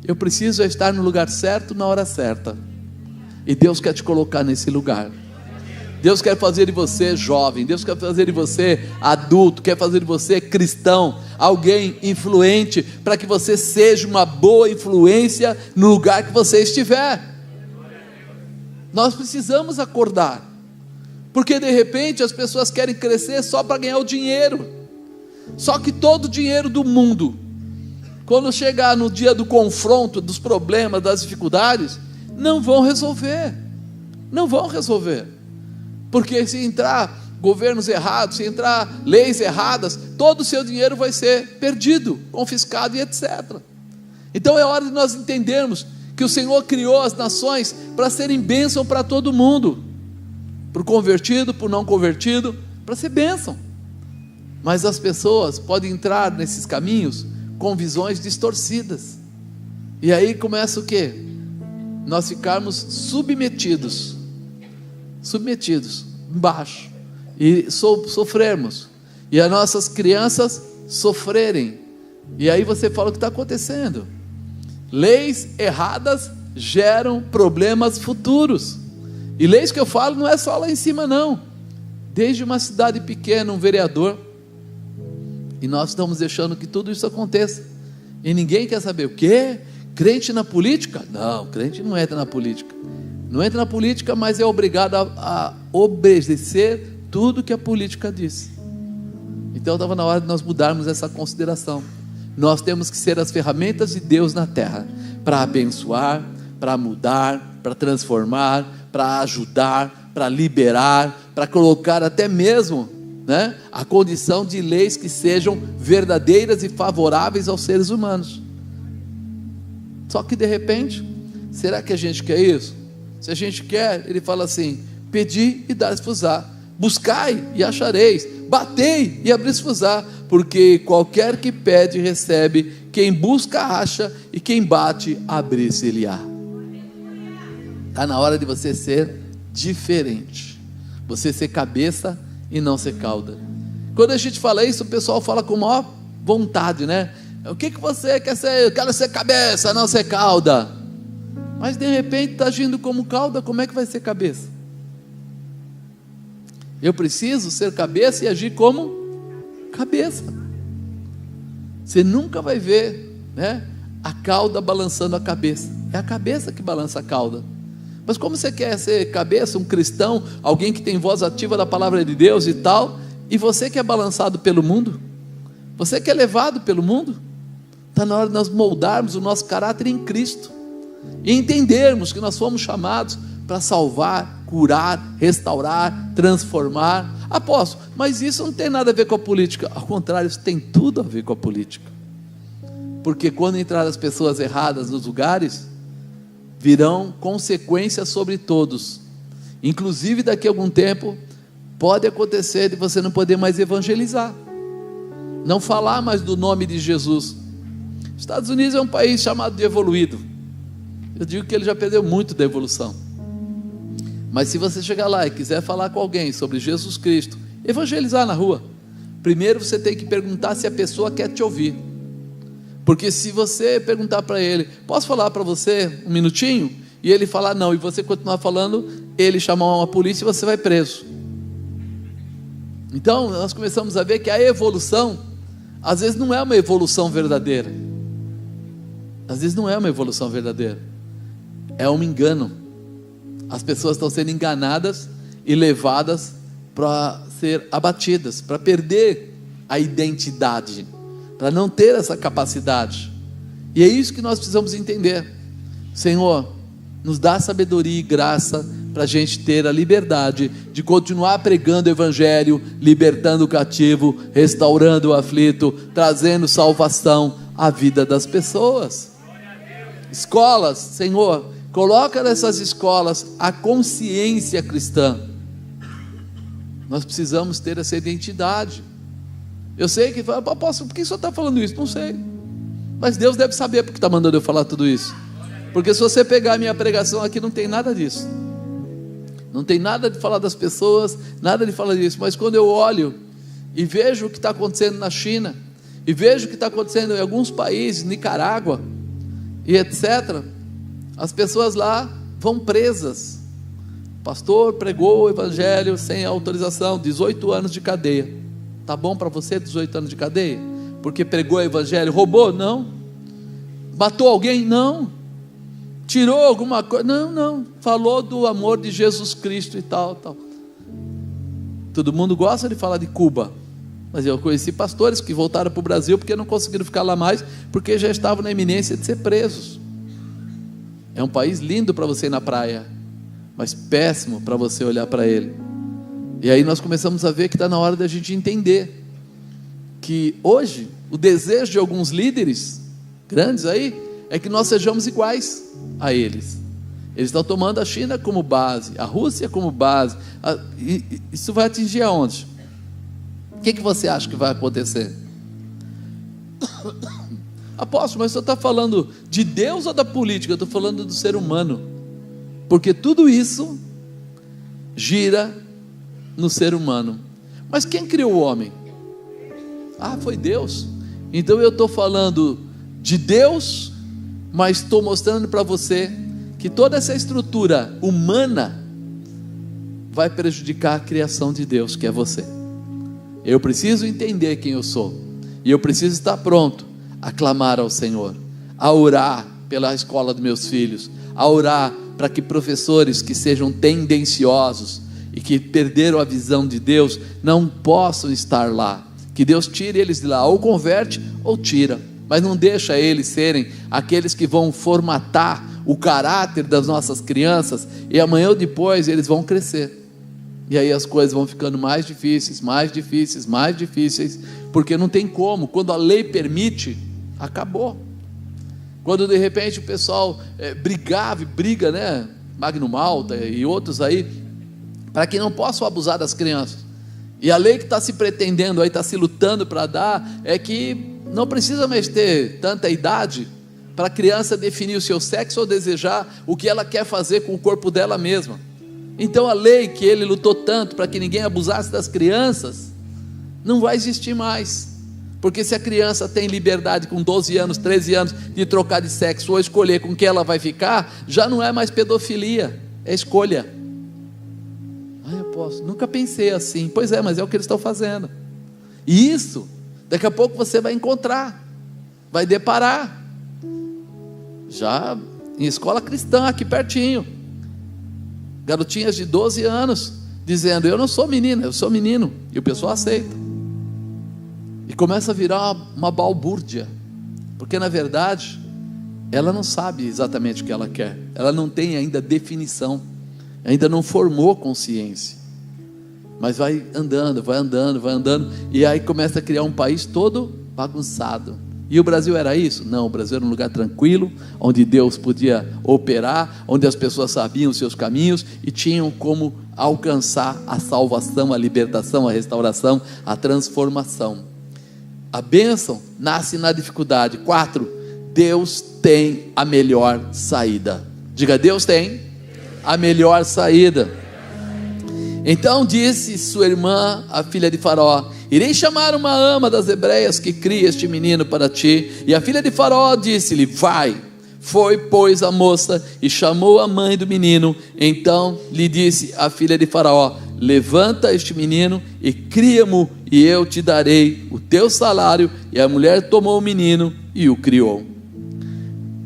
Speaker 1: Eu preciso estar no lugar certo, na hora certa, e Deus quer te colocar nesse lugar. Deus quer fazer de você jovem, Deus quer fazer de você adulto, quer fazer de você cristão, alguém influente, para que você seja uma boa influência no lugar que você estiver. Nós precisamos acordar, porque de repente as pessoas querem crescer só para ganhar o dinheiro. Só que todo o dinheiro do mundo, quando chegar no dia do confronto, dos problemas, das dificuldades, não vão resolver. não vão resolver, porque se entrar governos errados, se entrar leis erradas, todo o seu dinheiro vai ser perdido, confiscado e etc. Então é hora de nós entendermos que o Senhor criou as nações para serem bênção para todo mundo, para o convertido, para o não convertido, para ser bênção. Mas as pessoas podem entrar nesses caminhos com visões distorcidas, e aí começa o quê? Nós ficarmos submetidos embaixo, e sofrermos, e as nossas crianças sofrerem. E aí você fala: o que está acontecendo? Leis erradas geram problemas futuros. E leis que eu falo não é só lá em cima não, desde uma cidade pequena, um vereador, e nós estamos deixando que tudo isso aconteça, e ninguém quer saber. O quê? Crente na política? Não, crente não entra na política, não entra na política, mas é obrigado a obedecer tudo que a política diz. Então estava na hora de nós mudarmos essa consideração. Nós temos que ser as ferramentas de Deus na terra, para abençoar, para mudar, para transformar, para ajudar, para liberar, para colocar até mesmo, né, a condição de leis que sejam verdadeiras e favoráveis aos seres humanos. Só que de repente, será que a gente quer isso? Se a gente quer, ele fala assim: pedi e dar-se-vos-á, buscai e achareis, batei e abrir-se-vos-á, porque qualquer que pede recebe, quem busca acha, e quem bate abrir-se-lhe-á. Está na hora de você ser diferente, você ser cabeça e não ser cauda. Quando a gente fala isso, o pessoal fala com maior vontade, né? O que você quer ser? Eu quero ser cabeça, não ser cauda. Mas de repente está agindo como cauda, como é que vai ser cabeça? Eu preciso ser cabeça e agir como cabeça. Você nunca vai ver, né, a cauda balançando a cabeça. É a cabeça que balança a cauda. Mas como você quer ser cabeça, um cristão, alguém que tem voz ativa da palavra de Deus e tal, e você que é balançado pelo mundo, você que é levado pelo mundo, está na hora de nós moldarmos o nosso caráter em Cristo, e entendermos que nós fomos chamados para salvar, curar, restaurar, transformar. Apóstolo, mas isso não tem nada a ver com a política. Ao contrário, isso tem tudo a ver com a política, porque quando entrar as pessoas erradas nos lugares, virão consequências sobre todos. Inclusive daqui a algum tempo pode acontecer de você não poder mais evangelizar, não falar mais do nome de Jesus. Os Estados Unidos é um país chamado de evoluído. Eu digo que ele já perdeu muito da evolução. Mas se você chegar lá e quiser falar com alguém sobre Jesus Cristo, evangelizar na rua, primeiro você tem que perguntar se a pessoa quer te ouvir. Porque se você perguntar para ele: posso falar para você um minutinho? E ele falar não, e você continuar falando, ele chamar uma polícia e você vai preso. Então nós começamos a ver que a evolução, às vezes não é uma evolução verdadeira. Às vezes não é uma evolução verdadeira, é um engano. As pessoas estão sendo enganadas e levadas para ser abatidas, para perder a identidade, para não ter essa capacidade. E é isso que nós precisamos entender. Senhor, nos dá sabedoria e graça para a gente ter a liberdade de continuar pregando o evangelho, libertando o cativo, restaurando o aflito, trazendo salvação à vida das pessoas. Escolas, Senhor, coloca nessas escolas a consciência cristã. Nós precisamos ter essa identidade. Eu sei que fala: apóstolo, por que o senhor está falando isso? Não sei, mas Deus deve saber porque está mandando eu falar tudo isso. Porque se você pegar a minha pregação aqui, não tem nada disso, não tem nada de falar das pessoas, nada de falar disso. Mas quando eu olho e vejo o que está acontecendo na China, e vejo o que está acontecendo em alguns países, Nicarágua e etc., as pessoas lá vão presas. O pastor pregou o evangelho sem autorização, 18 anos de cadeia. Tá bom para você 18 anos de cadeia? Porque pregou o evangelho? Roubou? Não. Matou alguém? Não. Tirou alguma coisa? Não. Falou do amor de Jesus Cristo e tal. Todo mundo gosta de falar de Cuba, mas eu conheci pastores que voltaram para o Brasil porque não conseguiram ficar lá mais, porque já estavam na iminência de ser presos. É um país lindo para você ir na praia, mas péssimo para você olhar para ele. E aí nós começamos a ver que está na hora da gente entender que hoje o desejo de alguns líderes grandes aí é que nós sejamos iguais a eles. Eles estão tomando a China como base, a Rússia como base. Isso vai atingir aonde? O que você acha que vai acontecer? Apóstolo, mas você está falando de Deus ou da política? Eu estou falando do ser humano, porque tudo isso gira no ser humano. Mas quem criou o homem? Foi Deus. Então eu estou falando de Deus, mas estou mostrando para você que toda essa estrutura humana vai prejudicar a criação de Deus, que é você. Eu preciso entender quem eu sou, e eu preciso estar pronto a clamar ao Senhor, a orar pela escola dos meus filhos, a orar para que professores que sejam tendenciosos e que perderam a visão de Deus não possam estar lá, que Deus tire eles de lá, ou converte ou tira, mas não deixa eles serem aqueles que vão formatar o caráter das nossas crianças, e amanhã ou depois eles vão crescer, e aí as coisas vão ficando mais difíceis, porque não tem como. Quando a lei permite, acabou. Quando de repente o pessoal briga, né? Magno Malta e outros aí, para que não possam abusar das crianças, e a lei que está se pretendendo aí, está se lutando para dar, é que não precisa mais ter tanta idade para a criança definir o seu sexo ou desejar o que ela quer fazer com o corpo dela mesma. Então a lei que ele lutou tanto para que ninguém abusasse das crianças, não vai existir mais, porque se a criança tem liberdade com 12 anos, 13 anos, de trocar de sexo ou escolher com quem ela vai ficar, já não é mais pedofilia, é escolha. Nunca pensei assim. Pois é, mas é o que eles estão fazendo, e isso, daqui a pouco você vai encontrar, vai deparar, já em escola cristã, aqui pertinho, garotinhas de 12 anos, dizendo: eu não sou menina, eu sou menino, e o pessoal aceita, e começa a virar uma balbúrdia, porque na verdade, ela não sabe exatamente o que ela quer, ela não tem ainda definição, ainda não formou consciência, mas vai andando, e aí começa a criar um país todo bagunçado. E o Brasil era isso? Não, o Brasil era um lugar tranquilo, onde Deus podia operar, onde as pessoas sabiam os seus caminhos e tinham como alcançar a salvação, a libertação, a restauração, a transformação. A bênção nasce na dificuldade. 4, Deus tem a melhor saída. Diga: Deus tem a melhor saída. Então disse sua irmã, a filha de Faraó: irei chamar uma ama das hebreias que cria este menino para ti. E a filha de Faraó disse-lhe: vai. Foi, pois, a moça e chamou a mãe do menino. Então lhe disse a filha de Faraó: levanta este menino e cria-mo, e eu te darei o teu salário. E a mulher tomou o menino e o criou.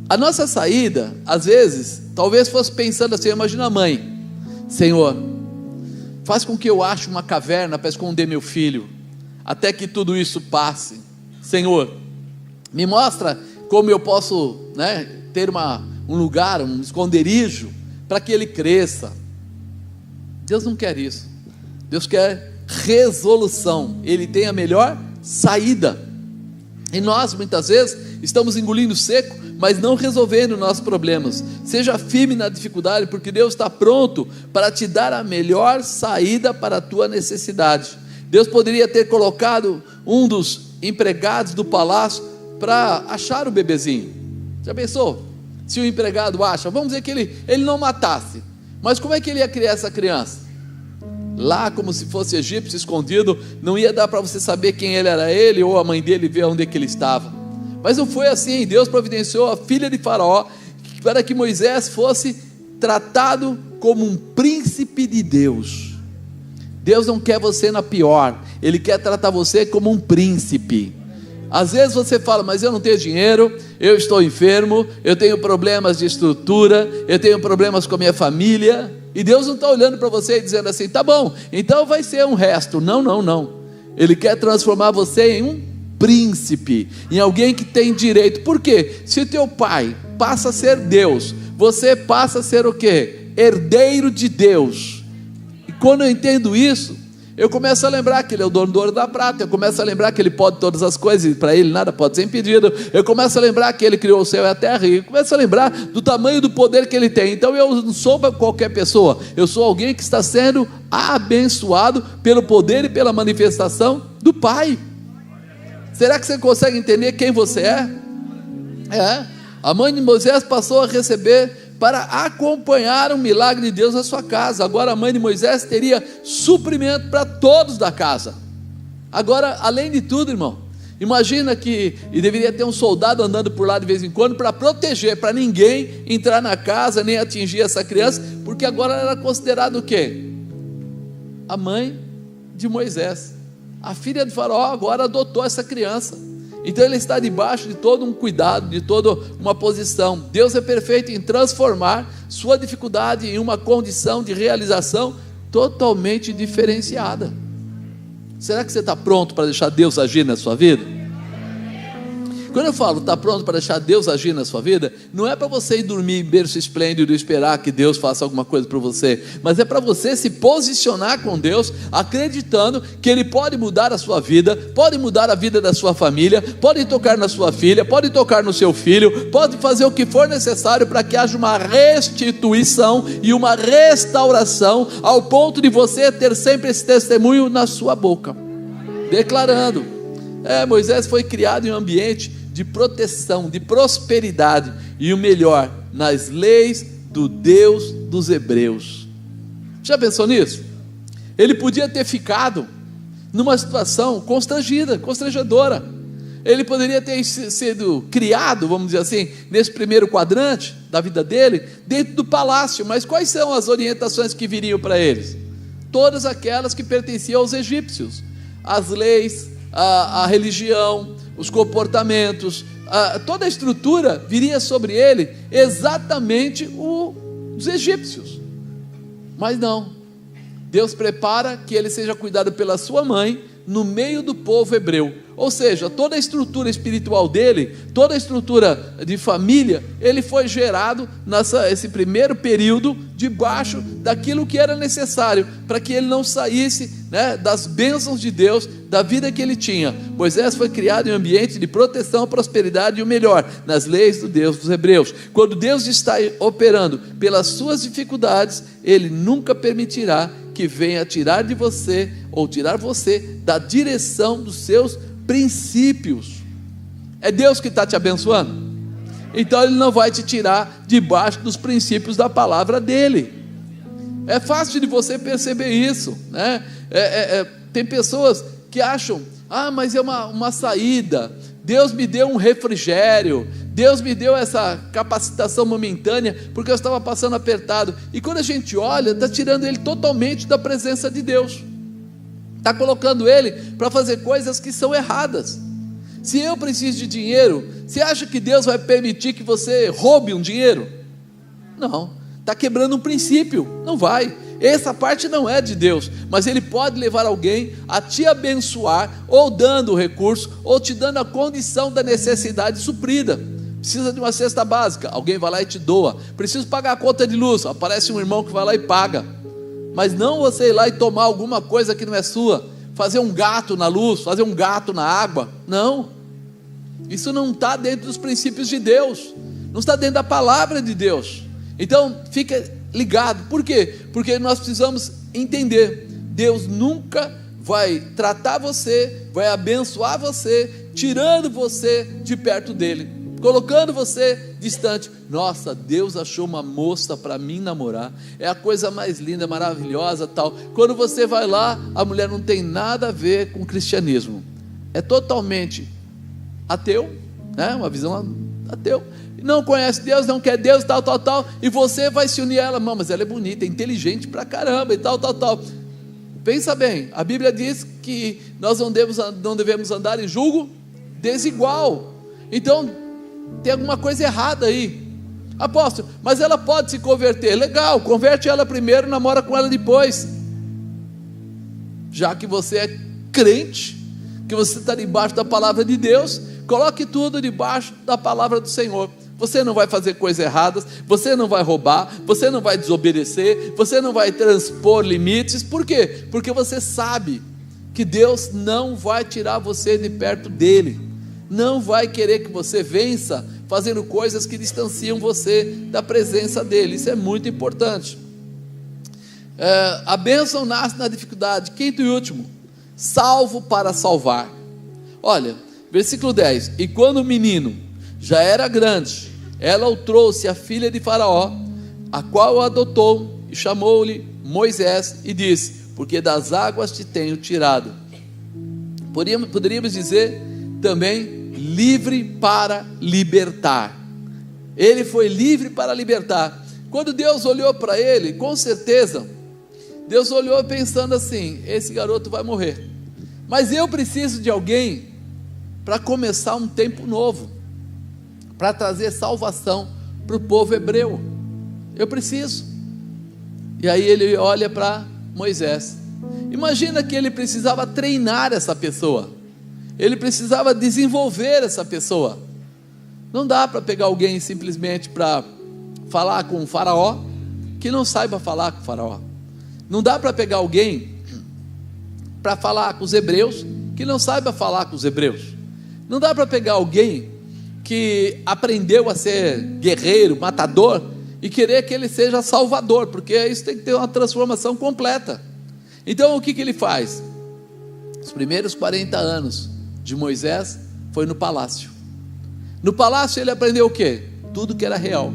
Speaker 1: A nossa saída, às vezes, talvez fosse pensando assim: imagina a mãe: Senhor, faz com que eu ache uma caverna para esconder meu filho, até que tudo isso passe. Senhor, me mostra como eu posso, ter um lugar, um esconderijo, para que ele cresça. Deus não quer isso. Deus quer resolução. Ele tem a melhor saída. E nós, muitas vezes, estamos engolindo seco, mas não resolvendo nossos problemas. Seja firme na dificuldade, porque Deus está pronto para te dar a melhor saída para a tua necessidade. Deus poderia ter colocado um dos empregados do palácio para achar o bebezinho. Já pensou? Se o empregado acha, vamos dizer que ele não matasse, mas como é que ele ia criar essa criança? Lá, como se fosse egípcio, escondido, não ia dar para você saber quem ele era, ele ou a mãe dele, ver onde é que ele estava. Mas não foi assim. Deus providenciou a filha de Faraó para que Moisés fosse tratado como um príncipe de Deus. Deus não quer você na pior, Ele quer tratar você como um príncipe. Às vezes você fala: mas eu não tenho dinheiro, eu estou enfermo, eu tenho problemas de estrutura, eu tenho problemas com a minha família, e Deus não está olhando para você e dizendo assim: tá bom, então vai ser um resto. Não, Ele quer transformar você em um príncipe, em alguém que tem direito. Por quê? Se o teu pai passa a ser Deus, você passa a ser o quê? herdeiro de Deus. E quando eu entendo isso, eu começo a lembrar que Ele é o dono do ouro e da prata. Eu começo a lembrar que Ele pode todas as coisas e para Ele nada pode ser impedido. Eu começo a lembrar que Ele criou o céu e a terra. E eu começo a lembrar do tamanho do poder que Ele tem. Então eu não sou qualquer pessoa. Eu sou alguém que está sendo abençoado pelo poder e pela manifestação do Pai. Será que você consegue entender quem você é? A mãe de Moisés passou a receber para acompanhar um milagre de Deus na sua casa. Agora a mãe de Moisés teria suprimento para todos da casa. Agora, além de tudo, irmão, imagina que e deveria ter um soldado andando por lá de vez em quando para proteger, para ninguém entrar na casa, nem atingir essa criança, porque agora ela era considerada o quê? A mãe de Moisés. A filha do faraó agora adotou essa criança. Então ele está debaixo de todo um cuidado, de toda uma posição. Deus é perfeito em transformar sua dificuldade em uma condição de realização totalmente diferenciada. Será que você está pronto para deixar Deus agir na sua vida? Quando eu falo está pronto para deixar Deus agir na sua vida, não é para você ir dormir em berço esplêndido e esperar que Deus faça alguma coisa para você, mas é para você se posicionar com Deus, acreditando que Ele pode mudar a sua vida, pode mudar a vida da sua família, pode tocar na sua filha, pode tocar no seu filho, pode fazer o que for necessário para que haja uma restituição e uma restauração, ao ponto de você ter sempre esse testemunho na sua boca, declarando. Moisés foi criado em um ambiente de proteção, de prosperidade, e o melhor, nas leis do Deus dos Hebreus. Já pensou nisso? Ele podia ter ficado numa situação constrangedora. Ele poderia ter sido criado, vamos dizer assim, nesse primeiro quadrante da vida dele, dentro do palácio. Mas quais são as orientações que viriam para eles? Todas aquelas que pertenciam aos egípcios, as leis, a religião, os comportamentos, toda a estrutura viria sobre ele exatamente os egípcios. Mas não, Deus prepara que ele seja cuidado pela sua mãe no meio do povo hebreu. Ou seja, toda a estrutura espiritual dele, toda a estrutura de família, ele foi gerado nesse primeiro período debaixo daquilo que era necessário para que ele não saísse, das bênçãos de Deus, da vida que ele tinha. Moisés foi criado em um ambiente de proteção, prosperidade e o melhor, nas leis do Deus dos Hebreus. Quando Deus está operando pelas suas dificuldades, Ele nunca permitirá que venha tirar de você ou tirar você da direção dos seus princípios. É Deus que está te abençoando, então Ele não vai te tirar debaixo dos princípios da palavra dEle. É fácil de você perceber isso, tem pessoas que acham, mas é uma saída, Deus me deu um refrigério, Deus me deu essa capacitação momentânea, porque eu estava passando apertado. E quando a gente olha, está tirando ele totalmente da presença de Deus, está colocando ele para fazer coisas que são erradas. Se eu preciso de dinheiro, você acha que Deus vai permitir que você roube um dinheiro? Não, está quebrando um princípio, não vai. Essa parte não é de Deus, mas Ele pode levar alguém a te abençoar, ou dando o recurso, ou te dando a condição da necessidade suprida. Precisa de uma cesta básica, alguém vai lá e te doa. Preciso pagar a conta de luz, aparece um irmão que vai lá e paga. Mas não você ir lá e tomar alguma coisa que não é sua, fazer um gato na luz, fazer um gato na água. Não, isso não está dentro dos princípios de Deus, não está dentro da palavra de Deus. Então fica ligado. Por quê? Porque nós precisamos entender, Deus nunca vai tratar você, vai abençoar você, tirando você de perto dele, colocando você distante. Nossa, Deus achou uma moça para mim namorar, é a coisa mais linda, maravilhosa, tal. Quando você vai lá, a mulher não tem nada a ver com o cristianismo, é totalmente ateu, uma visão ateu, não conhece Deus, não quer Deus, tal, e você vai se unir a ela. Não, mas ela é bonita, é inteligente pra caramba, e tal. Pensa bem, a Bíblia diz que nós não devemos andar em julgo desigual. Então tem alguma coisa errada aí. Apóstolo, mas ela pode se converter. Legal, converte ela primeiro, namora com ela depois. Já que você é crente, que você está debaixo da palavra de Deus, coloque tudo debaixo da palavra do Senhor. você não vai fazer coisas erradas, você não vai roubar, você não vai desobedecer, você não vai transpor limites. Por quê? Porque você sabe que Deus não vai tirar você de perto dele, não vai querer que você vença fazendo coisas que distanciam você da presença dele. Isso é muito importante. A bênção nasce na dificuldade. Quinto e último, salvo para salvar. Olha, versículo 10: e quando o menino já era grande, ela o trouxe a filha de Faraó, a qual o adotou, e chamou-lhe Moisés, e disse: porque das águas te tenho tirado. Poderíamos dizer também livre para libertar. Ele foi livre para libertar. Quando Deus olhou para ele, com certeza Deus olhou pensando assim: esse garoto vai morrer, mas eu preciso de alguém para começar um tempo novo, para trazer salvação para o povo hebreu. Eu preciso. E aí ele olha para Moisés. Imagina que ele precisava treinar essa pessoa, ele precisava desenvolver essa pessoa. Não dá para pegar alguém simplesmente para falar com o Faraó que não saiba falar com o Faraó. Não dá para pegar alguém para falar com os hebreus que não saiba falar com os hebreus. Não dá para pegar alguém que aprendeu a ser guerreiro, matador, e querer que ele seja salvador, porque isso tem que ter uma transformação completa. Então o que ele faz? Os primeiros 40 anos de Moisés foi no palácio. No palácio ele aprendeu o quê? Tudo que era real.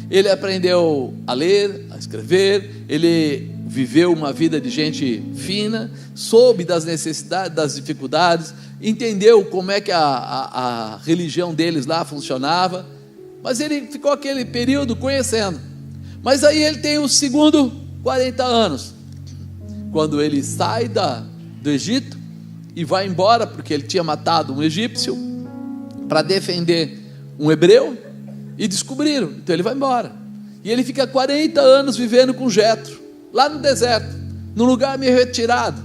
Speaker 1: Ele aprendeu a ler, a escrever, ele viveu uma vida de gente fina, soube das necessidades, das dificuldades, entendeu como é que a religião deles lá funcionava, mas ele ficou aquele período conhecendo. Mas aí ele tem o segundo 40 anos, quando ele sai do Egito e vai embora, porque ele tinha matado um egípcio para defender um hebreu, e descobriram, então ele vai embora, e ele fica 40 anos vivendo com Jetro, lá no deserto, num lugar meio retirado.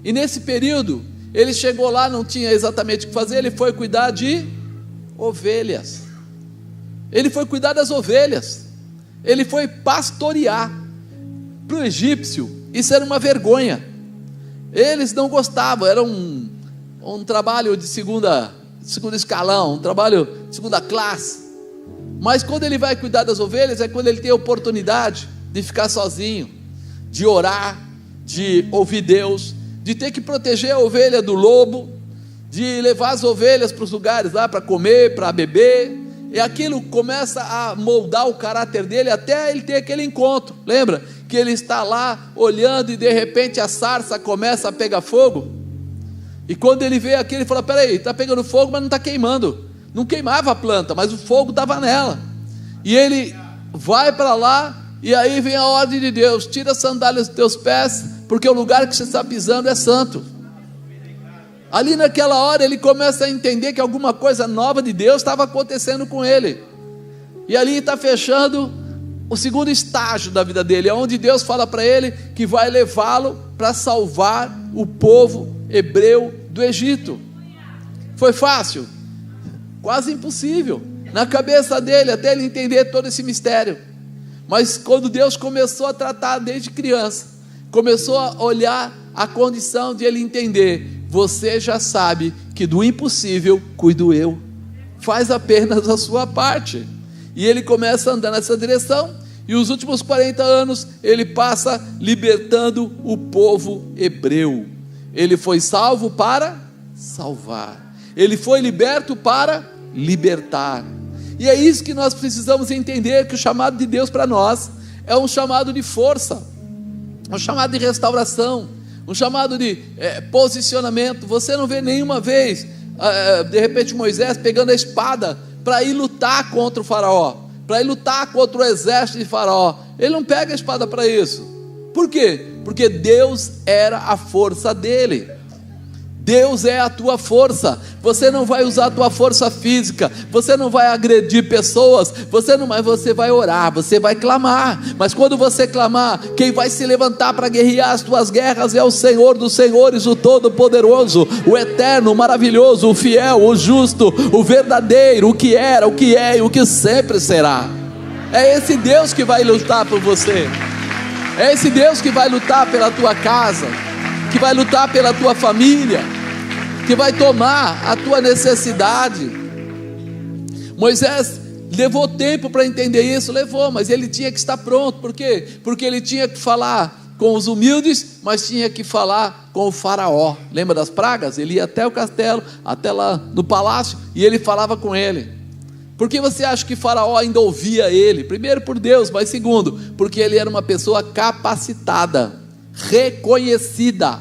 Speaker 1: E nesse período, ele chegou lá, não tinha exatamente o que fazer, ele foi cuidar de ovelhas, ele foi cuidar das ovelhas, ele foi pastorear. Para o egípcio, isso era uma vergonha, eles não gostavam, era um trabalho de segundo escalão, um trabalho de segunda classe. Mas quando ele vai cuidar das ovelhas, é quando ele tem a oportunidade de ficar sozinho, de orar, de ouvir Deus, de ter que proteger a ovelha do lobo, de levar as ovelhas para os lugares lá para comer, para beber, e aquilo começa a moldar o caráter dele, até ele ter aquele encontro. Lembra que ele está lá olhando e de repente a sarça começa a pegar fogo, e quando ele vê aquilo, ele fala: peraí, está pegando fogo, mas não está queimando. Não queimava a planta, mas o fogo estava nela, e ele vai para lá, e aí vem a ordem de Deus: tira as sandálias dos teus pés, porque o lugar que você está pisando é santo. Ali naquela hora ele começa a entender que alguma coisa nova de Deus estava acontecendo com ele, e ali está fechando o segundo estágio da vida dele, é onde Deus fala para ele que vai levá-lo para salvar o povo hebreu do Egito. Foi fácil? Quase impossível, na cabeça dele, até ele entender todo esse mistério. Mas quando Deus começou a tratar desde criança, começou a olhar a condição de ele entender: você já sabe que do impossível cuido eu, faz apenas a sua parte. E ele começa a andar nessa direção, e os últimos 40 anos ele passa libertando o povo hebreu. Ele foi salvo para salvar, ele foi liberto para libertar. E é isso que nós precisamos entender, que o chamado de Deus para nós é um chamado de força, um chamado de restauração, um chamado de posicionamento. Você não vê nenhuma vez de repente Moisés pegando a espada para ir lutar contra o faraó, para ir lutar contra o exército de Faraó. Ele não pega a espada para isso. Por quê? Porque Deus era a força dele. Deus é a tua força. Você não vai usar a tua força física, você não vai agredir pessoas, mas você vai orar, você vai clamar. Mas quando você clamar, quem vai se levantar para guerrear as tuas guerras é o Senhor dos senhores, o Todo-Poderoso, o Eterno, o Maravilhoso, o Fiel, o Justo, o Verdadeiro, o que era, o que é e o que sempre será. É esse Deus que vai lutar por você. É esse Deus que vai lutar pela tua casa, que vai lutar pela tua família, que vai tomar a tua necessidade. Moisés levou tempo para entender isso, mas ele tinha que estar pronto. Por quê? Porque ele tinha que falar com os humildes, mas tinha que falar com o faraó. Lembra das pragas? Ele ia até o castelo, até lá no palácio, e ele falava com ele. Por que você acha que faraó ainda ouvia ele? Primeiro por Deus, mas segundo, porque ele era uma pessoa capacitada, reconhecida.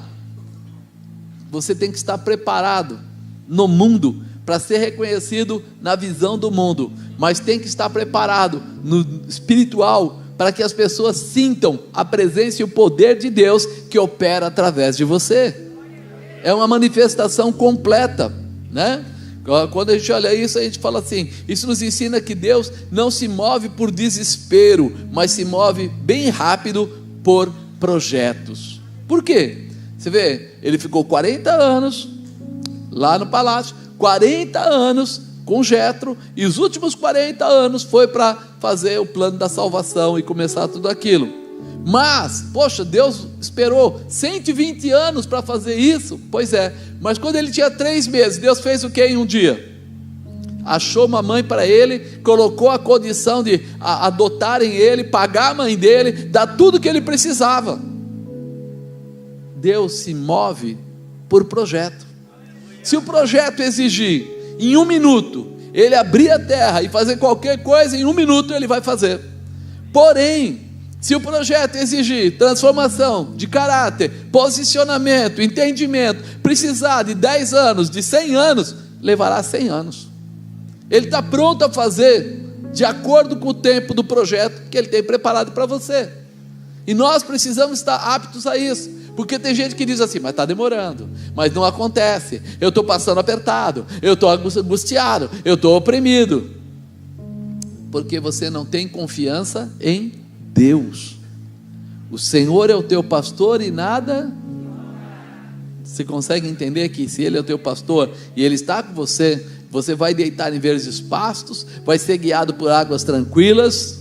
Speaker 1: Você tem que estar preparado no mundo para ser reconhecido na visão do mundo, mas tem que estar preparado no espiritual para que as pessoas sintam a presença e o poder de Deus que opera através de você. É uma manifestação completa, né? Quando a gente olha isso, a gente fala assim: isso nos ensina que Deus não se move por desespero, mas se move bem rápido por projetos. Por quê? Você vê, ele ficou 40 anos lá no palácio, 40 anos com Jetro, e os últimos 40 anos foi para fazer o plano da salvação e começar tudo aquilo. Mas, poxa, Deus esperou 120 anos para fazer isso? Pois é, mas quando ele tinha 3 meses, Deus fez o que em um dia? Achou uma mãe para ele, colocou a condição de adotarem ele, pagar a mãe dele, dar tudo que ele precisava. Deus se move por projeto. Se o projeto exigir em 1 minuto ele abrir a terra e fazer qualquer coisa, em 1 minuto ele vai fazer. Porém, se o projeto exigir transformação de caráter, posicionamento, entendimento, precisar de 10 anos, de 100 anos, levará 100 anos. Ele está pronto a fazer de acordo com o tempo do projeto que ele tem preparado para você. E nós precisamos estar aptos a isso, porque tem gente que diz assim: mas está demorando, mas não acontece, eu estou passando apertado, eu estou angustiado, eu estou oprimido, porque você não tem confiança em Deus. O Senhor é o teu pastor e nada. Você consegue entender que se Ele é o teu pastor e Ele está com você, você vai deitar em verdes pastos, vai ser guiado por águas tranquilas,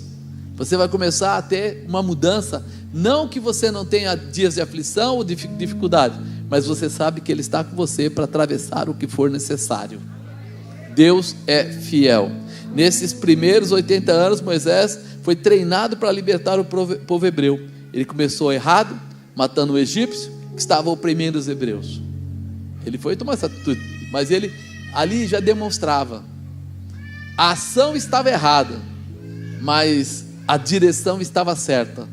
Speaker 1: você vai começar a ter uma mudança. Não que você não tenha dias de aflição ou de dificuldade, mas você sabe que Ele está com você para atravessar o que for necessário. Deus é fiel. Nesses primeiros 80 anos, Moisés foi treinado para libertar o povo hebreu. Ele começou errado, matando o egípcio que estava oprimindo os hebreus. Ele foi tomar essa atitude, mas ele ali já demonstrava: a ação estava errada, mas a direção estava certa.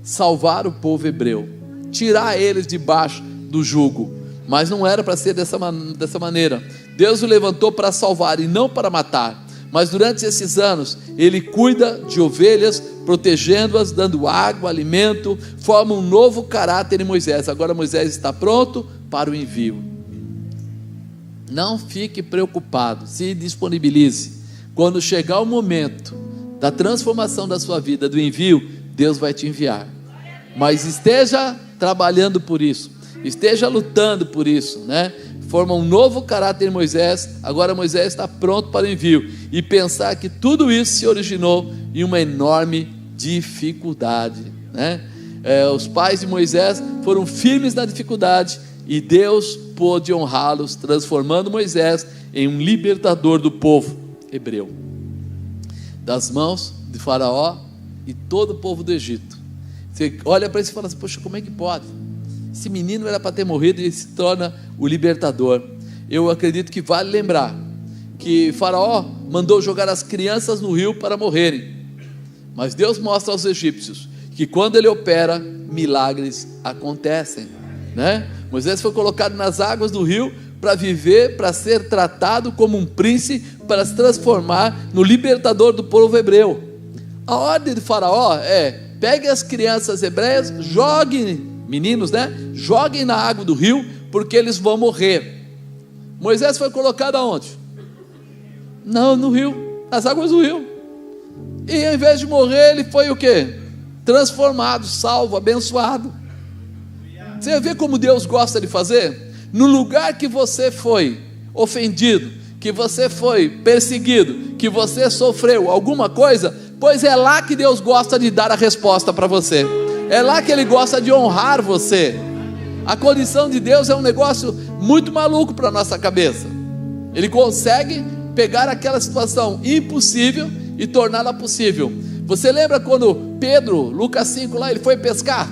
Speaker 1: Salvar o povo hebreu, tirar eles debaixo do jugo, mas não era para ser dessa maneira. Deus o levantou para salvar e não para matar. Mas durante esses anos, Ele cuida de ovelhas, protegendo-as, dando água, alimento, forma um novo caráter em Moisés. Agora Moisés está pronto para o envio. Não fique preocupado, se disponibilize. Quando chegar o momento da transformação da sua vida, do envio, Deus vai te enviar. Mas esteja trabalhando por isso, esteja lutando por isso, né? Forma um novo caráter em Moisés. Agora Moisés está pronto para o envio. E pensar que tudo isso se originou em uma enorme dificuldade, né? Os pais de Moisés foram firmes na dificuldade e Deus pôde honrá-los, transformando Moisés em um libertador do povo hebreu, das mãos de Faraó e todo o povo do Egito. Você olha para isso e fala assim: poxa, como é que pode? Esse menino era para ter morrido e ele se torna o libertador. Eu acredito que vale lembrar que Faraó mandou jogar as crianças no rio para morrerem, mas Deus mostra aos egípcios que quando Ele opera, milagres acontecem, né? Moisés foi colocado nas águas do rio para viver, para ser tratado como um príncipe, para se transformar no libertador do povo hebreu. A ordem de Faraó é: pegue as crianças hebreias, joguem, meninos, né? Joguem na água do rio, porque eles vão morrer. Moisés foi colocado aonde? Não, no rio, nas águas do rio. E ao invés de morrer, ele foi o quê? Transformado, salvo, abençoado. Você vê como Deus gosta de fazer? No lugar que você foi ofendido, que você foi perseguido, que você sofreu alguma coisa, pois é lá que Deus gosta de dar a resposta para você. É lá que Ele gosta de honrar você. A condição de Deus é um negócio muito maluco para a nossa cabeça. Ele consegue pegar aquela situação impossível e torná-la possível. Você lembra quando Pedro, Lucas 5 lá, ele foi pescar?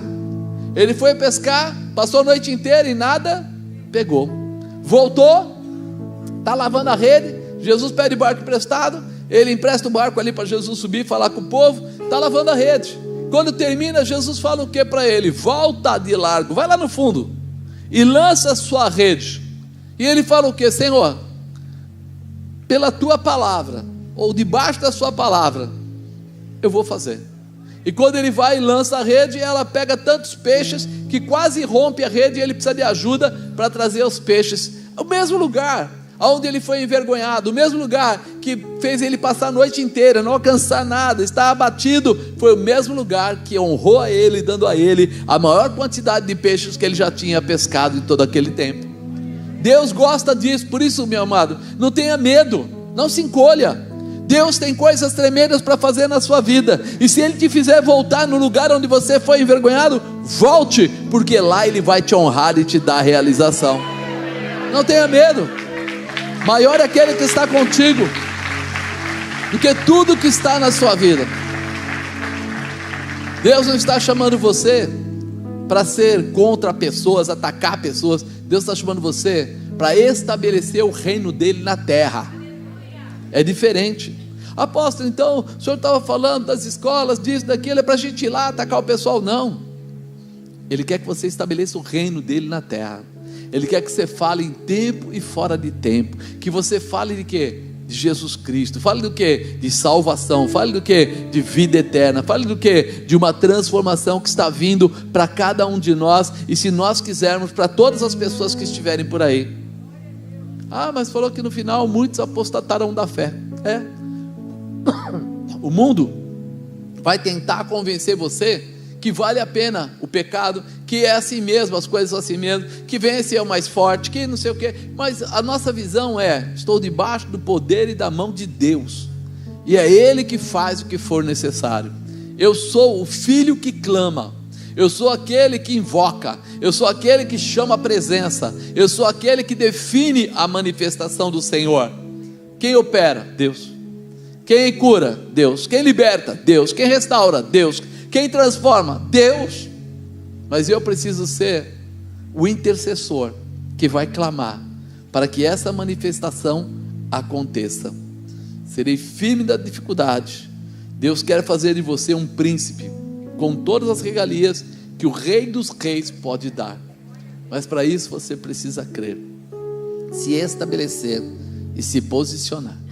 Speaker 1: Ele foi pescar, passou a noite inteira e nada pegou. Voltou, está lavando a rede, Jesus pede barco emprestado, ele empresta o barco ali para Jesus subir e falar com o povo, está lavando a rede. Quando termina, Jesus fala o que para ele? Volta de largo, vai lá no fundo e lança a sua rede. E ele fala o que? Senhor, pela tua palavra, ou debaixo da sua palavra, eu vou fazer. E quando ele vai e lança a rede, ela pega tantos peixes que quase rompe a rede, e ele precisa de ajuda para trazer os peixes. O mesmo lugar onde ele foi envergonhado, o mesmo lugar que fez ele passar a noite inteira, não alcançar nada, estar abatido, foi o mesmo lugar que honrou a ele, dando a ele a maior quantidade de peixes que ele já tinha pescado em todo aquele tempo. Deus gosta disso. Por isso, meu amado, não tenha medo, não se encolha. Deus tem coisas tremendas para fazer na sua vida, e se Ele te fizer voltar no lugar onde você foi envergonhado, volte, porque lá Ele vai te honrar e te dar a realização. Não tenha medo. Maior é aquele que está contigo do que tudo que está na sua vida. Deus não está chamando você para ser contra pessoas, atacar pessoas. Deus está chamando você para estabelecer o reino dele na terra. É diferente. Apóstolo, então o senhor estava falando das escolas, disso, daquilo, é para a gente ir lá atacar o pessoal? Não. Ele quer que você estabeleça o reino dele na terra. Ele quer que você fale em tempo e fora de tempo. Que você fale de quê? De Jesus Cristo. Fale do quê? De salvação. Fale do quê? De vida eterna. Fale do quê? De uma transformação que está vindo para cada um de nós, e se nós quisermos, para todas as pessoas que estiverem por aí. Ah, mas falou que no final muitos apostatarão da fé. É. O mundo vai tentar convencer você que vale a pena o pecado, que é assim mesmo, as coisas são assim mesmo, que vence é o mais forte, que não sei o que. Mas a nossa visão é: estou debaixo do poder e da mão de Deus, e é Ele que faz o que for necessário. Eu sou o filho que clama, eu sou aquele que invoca, eu sou aquele que chama a presença, eu sou aquele que define a manifestação do Senhor. Quem opera? Deus. Quem cura? Deus. Quem liberta? Deus. Quem restaura? Deus. Quem transforma? Deus. Mas eu preciso ser o intercessor que vai clamar para que essa manifestação aconteça. Serei firme da dificuldade. Deus quer fazer de você um príncipe com todas as regalias que o Rei dos Reis pode dar. Mas para isso você precisa crer, se estabelecer e se posicionar.